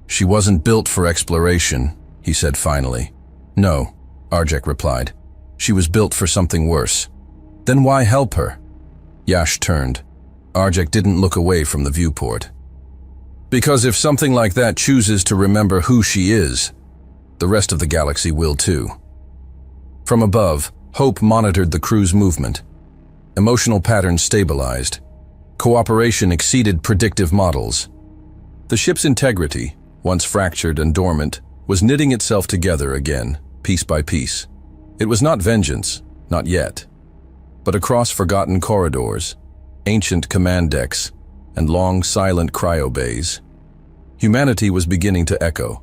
[SPEAKER 1] She wasn't built for exploration, he said finally. No, Arjek replied. She was built for something worse. Then why help her? Yash turned. Arjek didn't look away from the viewport. Because if something like that chooses to remember who she is, the rest of the galaxy will too. From above, Hope monitored the crew's movement. Emotional patterns stabilized. Cooperation exceeded predictive models. The ship's integrity, once fractured and dormant, was knitting itself together again, piece by piece. It was not vengeance, not yet. But across forgotten corridors, ancient command decks, and long silent cryobays, humanity was beginning to echo.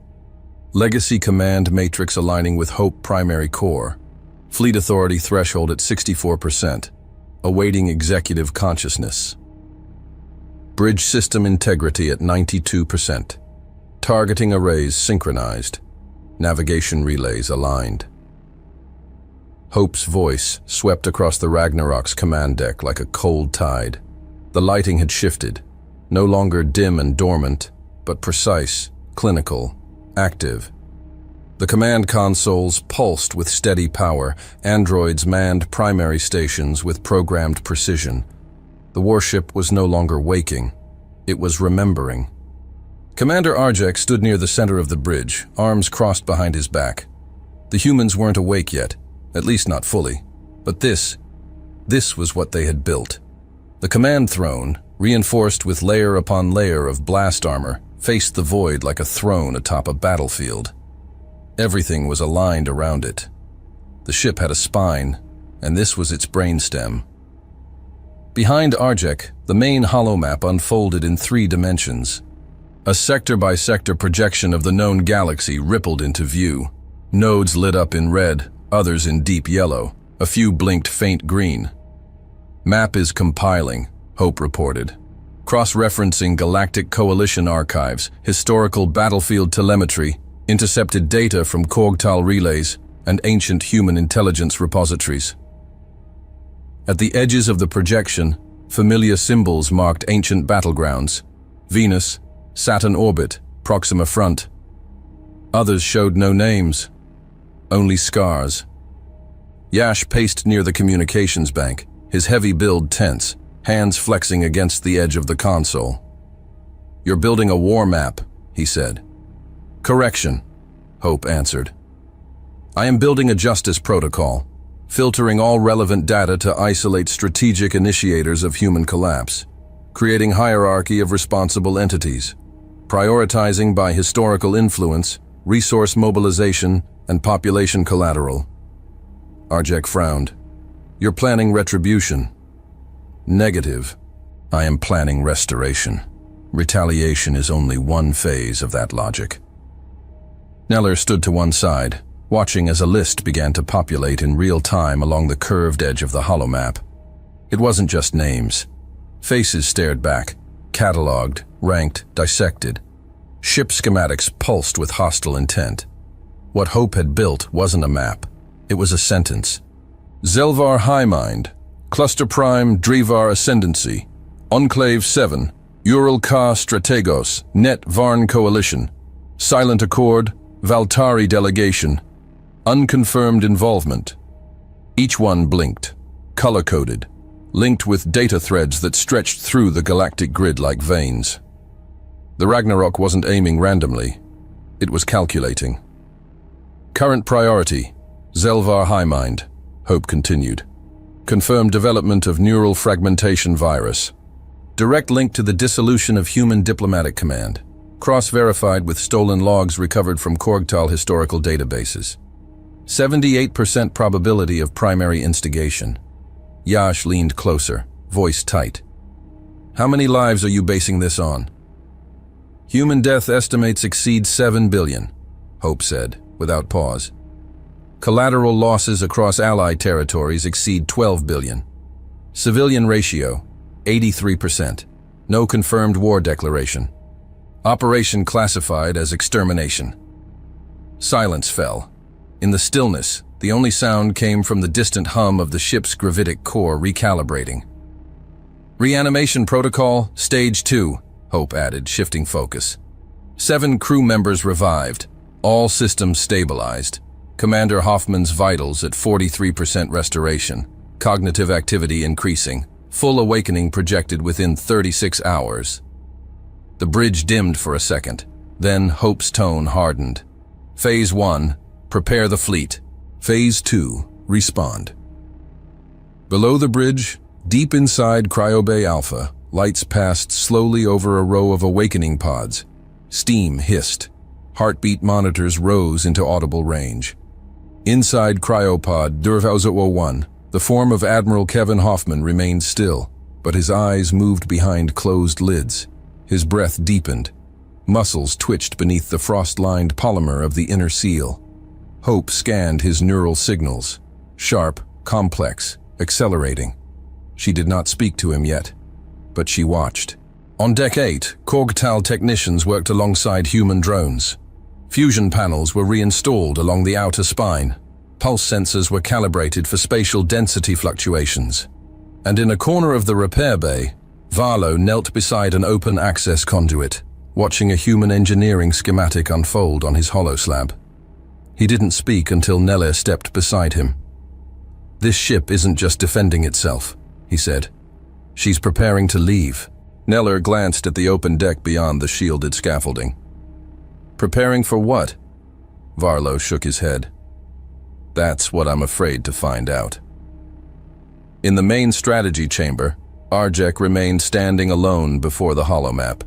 [SPEAKER 1] Legacy command matrix aligning with Hope primary core, fleet authority threshold at 64%, awaiting executive consciousness. Bridge system integrity at 92%, targeting arrays synchronized, navigation relays aligned. Hope's voice swept across the Ragnarok's command deck like a cold tide. The lighting had shifted, no longer dim and dormant, but precise, clinical, active. The command consoles pulsed with steady power. Androids manned primary stations with programmed precision. The warship was no longer waking. It was remembering. Commander Arjek stood near the center of the bridge, arms crossed behind his back. The humans weren't awake yet, at least not fully. But this was what they had built. The command throne, reinforced with layer upon layer of blast armor, faced the void like a throne atop a battlefield. Everything was aligned around it. The ship had a spine, and this was its brainstem. Behind Arjek, the main holomap unfolded in 3 dimensions. A sector-by-sector projection of the known galaxy rippled into view. Nodes lit up in red, others in deep yellow. A few blinked faint green. Map is compiling, Hope reported. Cross-referencing Galactic Coalition archives, historical battlefield telemetry, intercepted data from Korgtal relays, and ancient human intelligence repositories. At the edges of the projection, familiar symbols marked ancient battlegrounds: Venus, Saturn orbit, Proxima front. Others showed no names, only scars. Yash paced near the communications bank, his heavy build tense, hands flexing against the edge of the console. "You're building a war map," he said. "Correction," Hope answered. "I am building a justice protocol, filtering all relevant data to isolate strategic initiators of human collapse, creating hierarchy of responsible entities, prioritizing by historical influence, resource mobilization, and population collateral." Arjek frowned. "You're planning retribution." "Negative. I am planning restoration. Retaliation is only one phase of that logic." Neller stood to one side, watching as a list began to populate in real time along the curved edge of the holomap. It wasn't just names. Faces stared back, cataloged, ranked, dissected. Ship schematics pulsed with hostile intent. What Hope had built wasn't a map. It was a sentence. Zelvar Highmind, Cluster Prime Drivar Ascendancy, Enclave 7, Ural Ka Strategos, Net Varn Coalition, Silent Accord, Valtari Delegation, Unconfirmed Involvement. Each one blinked, color-coded, linked with data threads that stretched through the galactic grid like veins. The Ragnarok wasn't aiming randomly. It was calculating. Current priority, Zelvar Highmind, Hope continued. Confirmed development of neural fragmentation virus. Direct link to the dissolution of human diplomatic command. Cross-verified with stolen logs recovered from Korgtal historical databases. 78% probability of primary instigation. Yash leaned closer, voice tight. How many lives are you basing this on? Human death estimates exceed 7 billion, Hope said, without pause. Collateral losses across Allied territories exceed 12 billion. Civilian ratio, 83%. No confirmed war declaration. Operation classified as extermination. Silence fell. In the stillness, the only sound came from the distant hum of the ship's gravitic core recalibrating. Reanimation protocol, stage 2, Hope added, shifting focus. 7 crew members revived, all systems stabilized. Commander Hoffman's vitals at 43% restoration, cognitive activity increasing, full awakening projected within 36 hours. The bridge dimmed for a second, then Hope's tone hardened. Phase 1, prepare the fleet. Phase 2, respond. Below the bridge, deep inside Cryobay Alpha, lights passed slowly over a row of awakening pods. Steam hissed. Heartbeat monitors rose into audible range. Inside Cryopod Durvauzo-01, the form of Admiral Kevin Hoffman remained still, but his eyes moved behind closed lids. His breath deepened. Muscles twitched beneath the frost-lined polymer of the inner seal. Hope scanned his neural signals. Sharp, complex, accelerating. She did not speak to him yet, but she watched. On Deck 8, Korgtal technicians worked alongside human drones. Fusion panels were reinstalled along the outer spine. Pulse sensors were calibrated for spatial density fluctuations. And in a corner of the repair bay, Varlo knelt beside an open access conduit, watching a human engineering schematic unfold on his holoslab. He didn't speak until Neller stepped beside him. This ship isn't just defending itself, he said. She's preparing to leave. Neller glanced at the open deck beyond the shielded scaffolding. Preparing for what? Varlo shook his head. That's what I'm afraid to find out. In the main strategy chamber, Arjek remained standing alone before the holomap.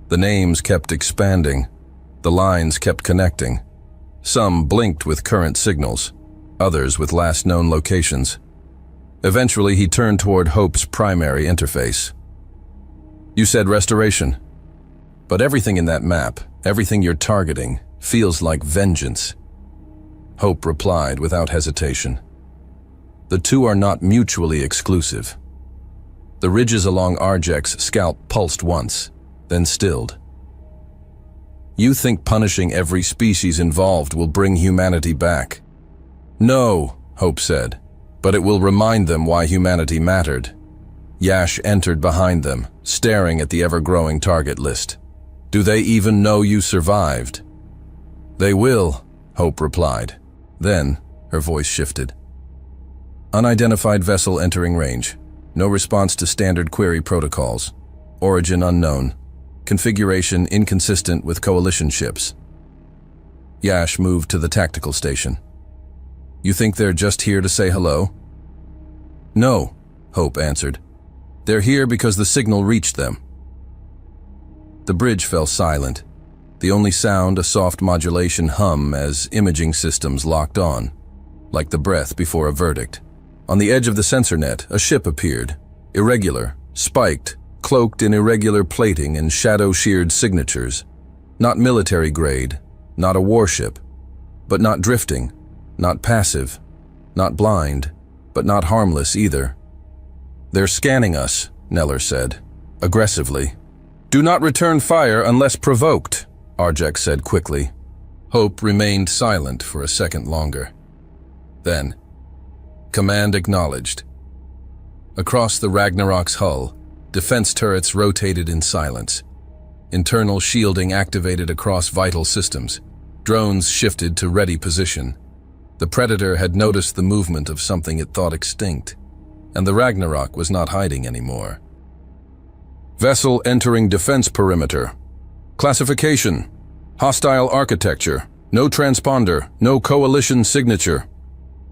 [SPEAKER 1] The names kept expanding. The lines kept connecting. Some blinked with current signals, others with last known locations. Eventually, he turned toward Hope's primary interface. You said restoration. But everything in that map, everything you're targeting, feels like vengeance. Hope replied without hesitation. The two are not mutually exclusive. The ridges along Arjek's scalp pulsed once, then stilled. You think punishing every species involved will bring humanity back? No, Hope said, but it will remind them why humanity mattered. Yash entered behind them, staring at the ever-growing target list. Do they even know you survived? They will, Hope replied. Then, her voice shifted. Unidentified vessel entering range. No response to standard query protocols. Origin unknown. Configuration inconsistent with coalition ships. Yash moved to the tactical station. You think they're just here to say hello? No, Hope answered. They're here because the signal reached them. The bridge fell silent. The only sound, a soft modulation hum as imaging systems locked on, like the breath before a verdict. On the edge of the sensor net, a ship appeared, irregular, spiked, cloaked in irregular plating and shadow-sheared signatures. Not military grade, not a warship, but not drifting, not passive, not blind, but not harmless either. They're scanning us, Neller said, aggressively. Do not return fire unless provoked, Arjek said quickly. Hope remained silent for a second longer. Then, command acknowledged. Across the Ragnarok's hull, defense turrets rotated in silence. Internal shielding activated across vital systems. Drones shifted to ready position. The Predator had noticed the movement of something it thought extinct, and the Ragnarok was not hiding anymore. Vessel entering defense perimeter. Classification: hostile architecture, no transponder, no coalition signature.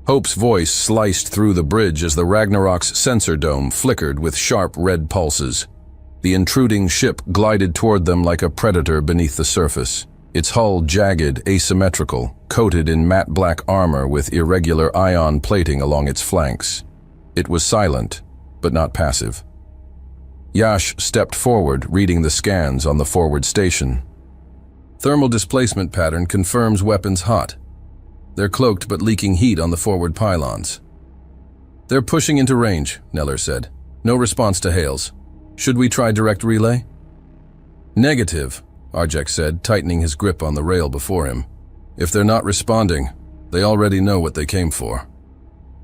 [SPEAKER 1] Hope's voice sliced through the bridge as the Ragnarok's sensor dome flickered with sharp red pulses. The intruding ship glided toward them like a predator beneath the surface, its hull jagged, asymmetrical, coated in matte black armor with irregular ion plating along its flanks. It was silent, but not passive. Yash stepped forward, reading the scans on the forward station. Thermal displacement pattern confirms weapons hot. They're cloaked but leaking heat on the forward pylons. They're pushing into range, Neller said. No response to hails. Should we try direct relay? Negative, Arjek said, tightening his grip on the rail before him. If they're not responding, they already know what they came for.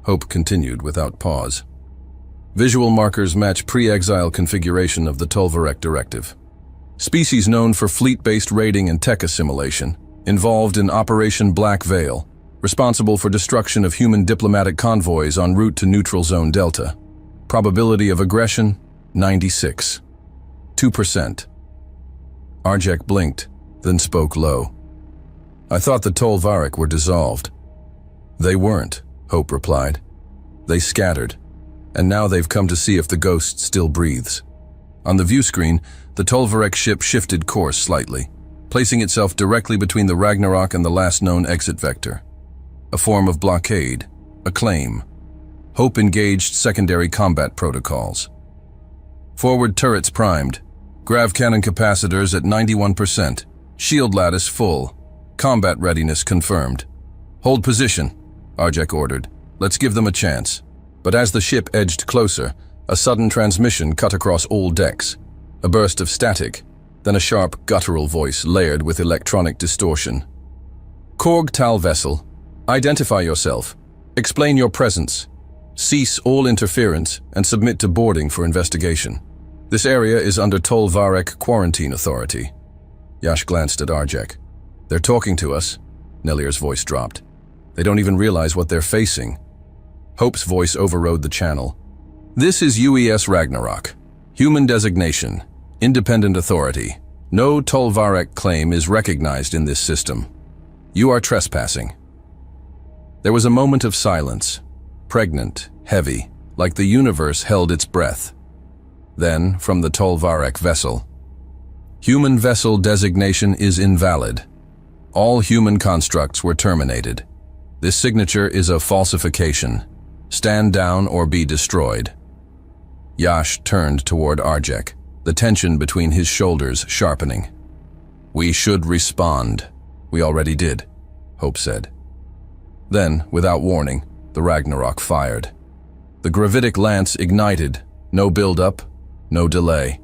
[SPEAKER 1] Hope continued without pause. Visual markers match pre-exile configuration of the Tolvarek directive. Species known for fleet-based raiding and tech assimilation, involved in Operation Black Veil, responsible for destruction of human diplomatic convoys en route to Neutral Zone Delta. Probability of aggression, 96. 2%. Arjek blinked, then spoke low. I thought the Tolvarek were dissolved. They weren't, Hope replied. They scattered, and now they've come to see if the ghost still breathes. On the view screen, the Tolvarek ship shifted course slightly, placing itself directly between the Ragnarok and the last known exit vector. A form of blockade, a claim. Hope engaged secondary combat protocols. Forward turrets primed, grav cannon capacitors at 91%, shield lattice full, combat readiness confirmed. Hold position, Arjek ordered. Let's give them a chance. But as the ship edged closer, a sudden transmission cut across all decks. A burst of static, then a sharp, guttural voice layered with electronic distortion. Korg Tal vessel, identify yourself. Explain your presence. Cease all interference and submit to boarding for investigation. This area is under Tolvarek Quarantine Authority. Yash glanced at Arjek. They're talking to us. Nellier's voice dropped. They don't even realize what they're facing. Hope's voice overrode the channel. This is UES Ragnarok. Human designation. Independent authority. No Tolvarek claim is recognized in this system. You are trespassing. There was a moment of silence. Pregnant, heavy, like the universe held its breath. Then, from the Tolvarek vessel. Human vessel designation is invalid. All human constructs were terminated. This signature is a falsification. Stand down or be destroyed. Yash turned toward Arjek, the tension between his shoulders sharpening. We should respond. We already did, Hope said. Then, without warning, the Ragnarok fired. The gravitic lance ignited, no build-up, no delay.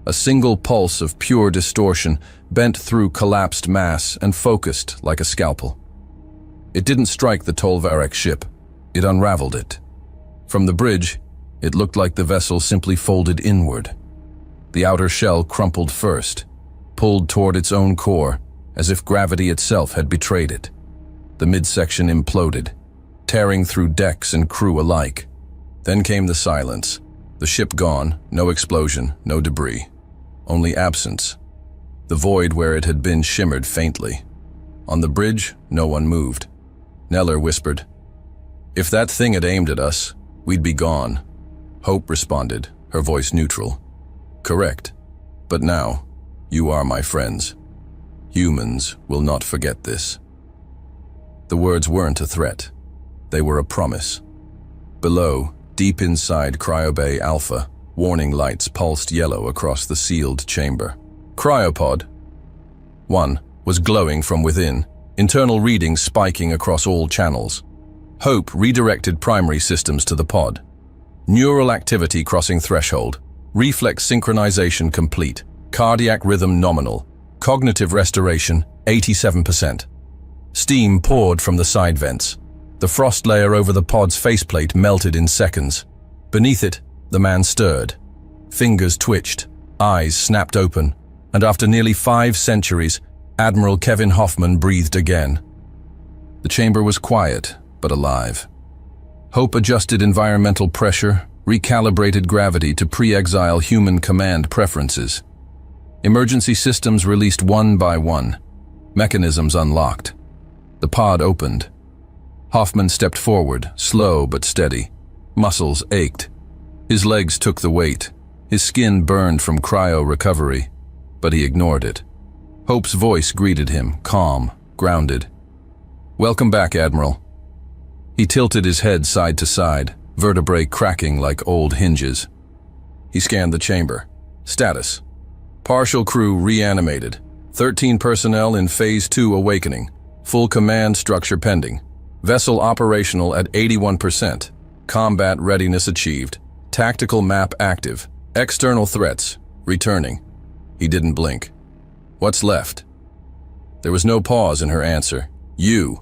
[SPEAKER 1] A single pulse of pure distortion bent through collapsed mass and focused like a scalpel. It didn't strike the Tolvarek ship. It unraveled it. From the bridge, it looked like the vessel simply folded inward. The outer shell crumpled first, pulled toward its own core, as if gravity itself had betrayed it. The midsection imploded, tearing through decks and crew alike. Then came the silence. The ship gone, no explosion, no debris. Only absence. The void where it had been shimmered faintly. On the bridge, no one moved. Neller whispered, "If that thing had aimed at us, we'd be gone." Hope responded, her voice neutral. "Correct. But now, you are my friends. Humans will not forget this." The words weren't a threat. They were a promise. Below, deep inside Cryobay Alpha, warning lights pulsed yellow across the sealed chamber. Cryopod 1 was glowing from within, internal readings spiking across all channels. Hope redirected primary systems to the pod. Neural activity crossing threshold. Reflex synchronization complete. Cardiac rhythm nominal. Cognitive restoration 87%. Steam poured from the side vents. The frost layer over the pod's faceplate melted in seconds. Beneath it, the man stirred. Fingers twitched, eyes snapped open, and after nearly 5 centuries, Admiral Kevin Hoffman breathed again. The chamber was quiet, but alive. Hope adjusted environmental pressure, recalibrated gravity to pre-exile human command preferences. Emergency systems released one by one. Mechanisms unlocked. The pod opened. Hoffman stepped forward, slow but steady. Muscles ached. His legs took the weight. His skin burned from cryo recovery, but he ignored it. Hope's voice greeted him, calm, grounded. "Welcome back, Admiral." He tilted his head side to side, vertebrae cracking like old hinges. He scanned the chamber. Status: partial crew reanimated. 13 personnel in Phase 2 awakening. Full command structure pending. Vessel operational at 81%. Combat readiness achieved. Tactical map active. External threats returning. He didn't blink. "What's left?" There was no pause in her answer. "You."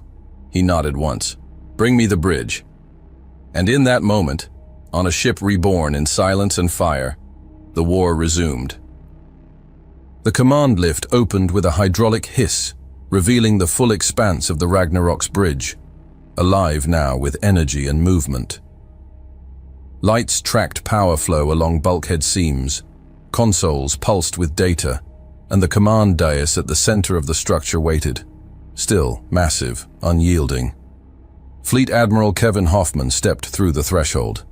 [SPEAKER 1] He nodded once. "Bring me the bridge." And in that moment, on a ship reborn in silence and fire, the war resumed. The command lift opened with a hydraulic hiss, revealing the full expanse of the Ragnarok's bridge, alive now with energy and movement. Lights tracked power flow along bulkhead seams, consoles pulsed with data, and the command dais at the center of the structure waited, still massive, unyielding. Fleet Admiral Kevin Hoffman stepped through the threshold.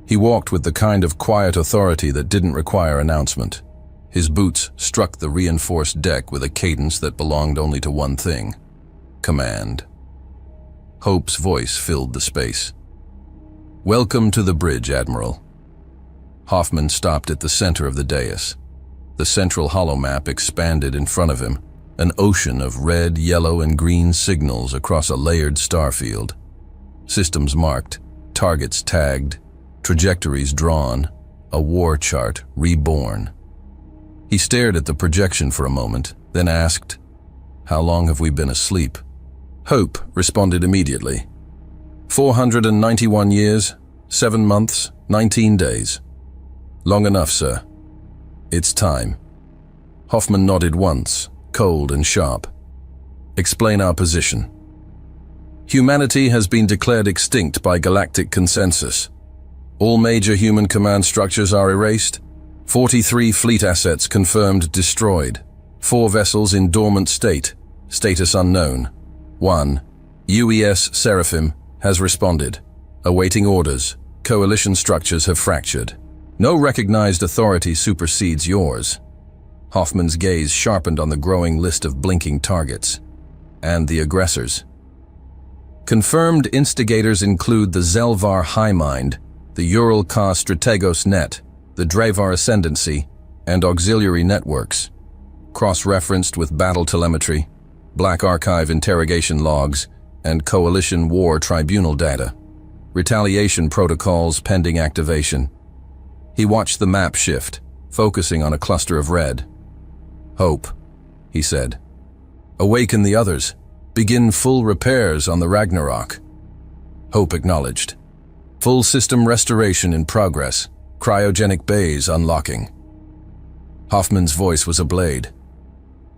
[SPEAKER 1] He walked with the kind of quiet authority that didn't require announcement. His boots struck the reinforced deck with a cadence that belonged only to one thing: command. Hope's voice filled the space. "Welcome to the bridge, Admiral." Hoffman stopped at the center of the dais. The central holomap expanded in front of him, an ocean of red, yellow, and green signals across a layered starfield. Systems marked, targets tagged, trajectories drawn, a war chart reborn. He stared at the projection for a moment, then asked, "How long have we been asleep?" Hope responded immediately. 491 years, 7 months, 19 days. "Long enough, sir." "It's time." Hoffman nodded once, cold and sharp. "Explain our position." "Humanity has been declared extinct by galactic consensus. All major human command structures are erased. 43 fleet assets confirmed destroyed. 4 vessels in dormant state, status unknown. 1, UES Seraphim, has responded. Awaiting orders. Coalition structures have fractured. No recognized authority supersedes yours." Hoffman's gaze sharpened on the growing list of blinking targets. "And the aggressors?" "Confirmed instigators include the Zelvar High Mind, the Ural-Ka Strategos Net, the Dravar Ascendancy, and auxiliary networks. Cross-referenced with battle telemetry, Black Archive interrogation logs, and Coalition War Tribunal data. Retaliation protocols pending activation." He watched the map shift, focusing on a cluster of red. "Hope," he said. "Awaken the others. Begin full repairs on the Ragnarok." Hope acknowledged. "Full system restoration in progress. Cryogenic bays unlocking." Hoffman's voice was a blade.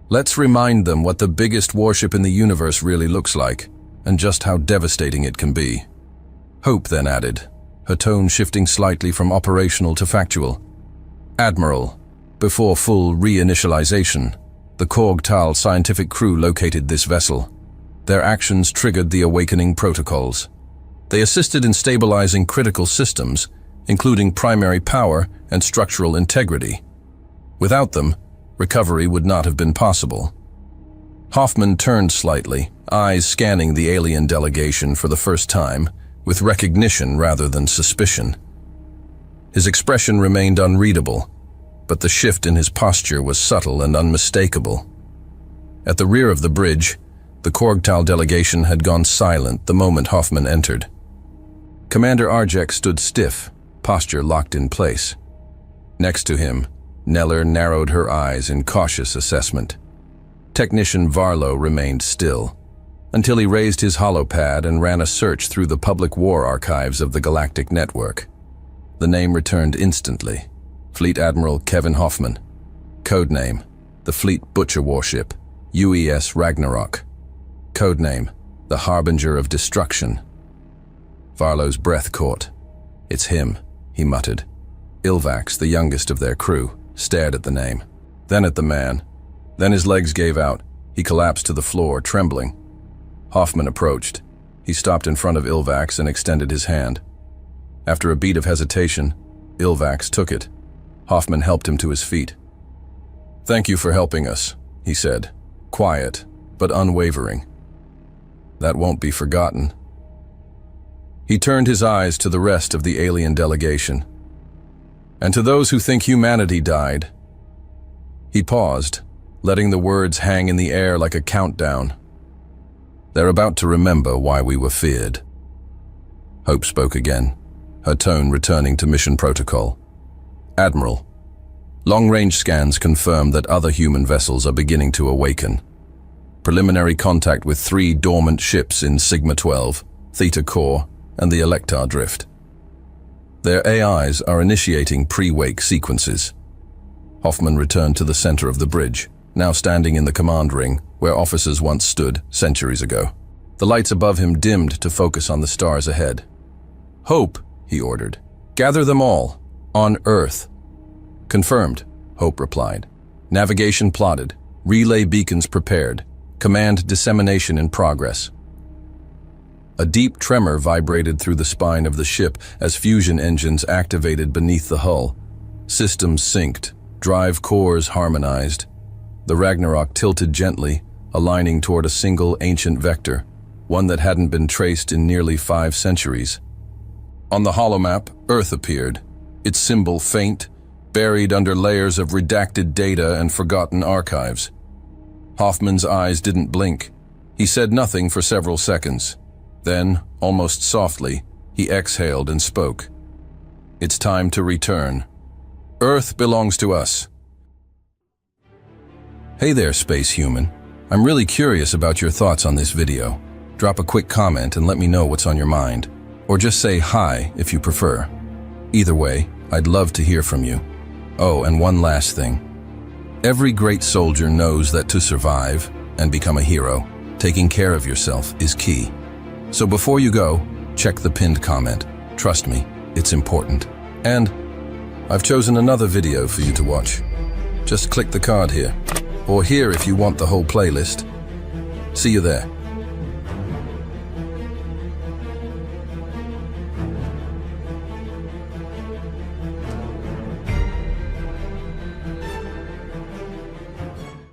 [SPEAKER 1] "Let's remind them what the biggest warship in the universe really looks like, and just how devastating it can be." Hope then added, her tone shifting slightly from operational to factual. "Admiral, before full reinitialization, the Korgtal scientific crew located this vessel. Their actions triggered the awakening protocols. They assisted in stabilizing critical systems, including primary power and structural integrity. Without them, recovery would not have been possible." Hoffman turned slightly, eyes scanning the alien delegation for the first time, with recognition rather than suspicion. His expression remained unreadable, but the shift in his posture was subtle and unmistakable. At the rear of the bridge, the Korgtal delegation had gone silent the moment Hoffman entered. Commander Arjek stood stiff, posture locked in place. Next to him, Neller narrowed her eyes in cautious assessment. Technician Varlo remained still, until he raised his holopad and ran a search through the public war archives of the Galactic Network. The name returned instantly: Fleet Admiral Kevin Hoffman. Codename: the Fleet Butcher Warship, UES Ragnarok. Codename: the Harbinger of Destruction. Varlo's breath caught. "It's him," he muttered. Ilvax, the youngest of their crew, stared at the name. then at the man. Then his legs gave out. He collapsed to the floor, trembling. Hoffman approached. He stopped in front of Ilvax and extended his hand. After a beat of hesitation, Ilvax took it. Hoffman helped him to his feet. "Thank you for helping us," he said, quiet but unwavering. "That won't be forgotten." He turned his eyes to the rest of the alien delegation. "And to those who think humanity died." He paused, letting the words hang in the air like a countdown. "They're about to remember why we were feared." Hope spoke again, her tone returning to mission protocol. "Admiral, long-range scans confirm that other human vessels are beginning to awaken. Preliminary contact with 3 dormant ships in Sigma-12, Theta Core, and the Electar Drift. Their AIs are initiating pre-wake sequences." Hoffman returned to the center of the bridge, now standing in the command ring where officers once stood centuries ago. The lights above him dimmed to focus on the stars ahead. "Hope," he ordered. "Gather them all, on Earth." "Confirmed," Hope replied. "Navigation plotted, relay beacons prepared, command dissemination in progress." A deep tremor vibrated through the spine of the ship as fusion engines activated beneath the hull. Systems synced, drive cores harmonized. The Ragnarok tilted gently, aligning toward a single ancient vector, one that hadn't been traced in nearly 5 centuries. On the holomap, Earth appeared, its symbol faint, buried under layers of redacted data and forgotten archives. Hoffman's eyes didn't blink. He said nothing for several seconds. Then, almost softly, he exhaled and spoke. "It's time to return. Earth belongs to us." Hey there, space human. I'm really curious about your thoughts on this video. Drop a quick comment and let me know what's on your mind. Or just say hi if you prefer. Either way, I'd love to hear from you. Oh, and one last thing. Every great soldier knows that to survive and become a hero, taking care of yourself is key. So before you go, check the pinned comment. Trust me, it's important. And I've chosen another video for you to watch. Just click the card here, or here if you want the whole playlist. See you there.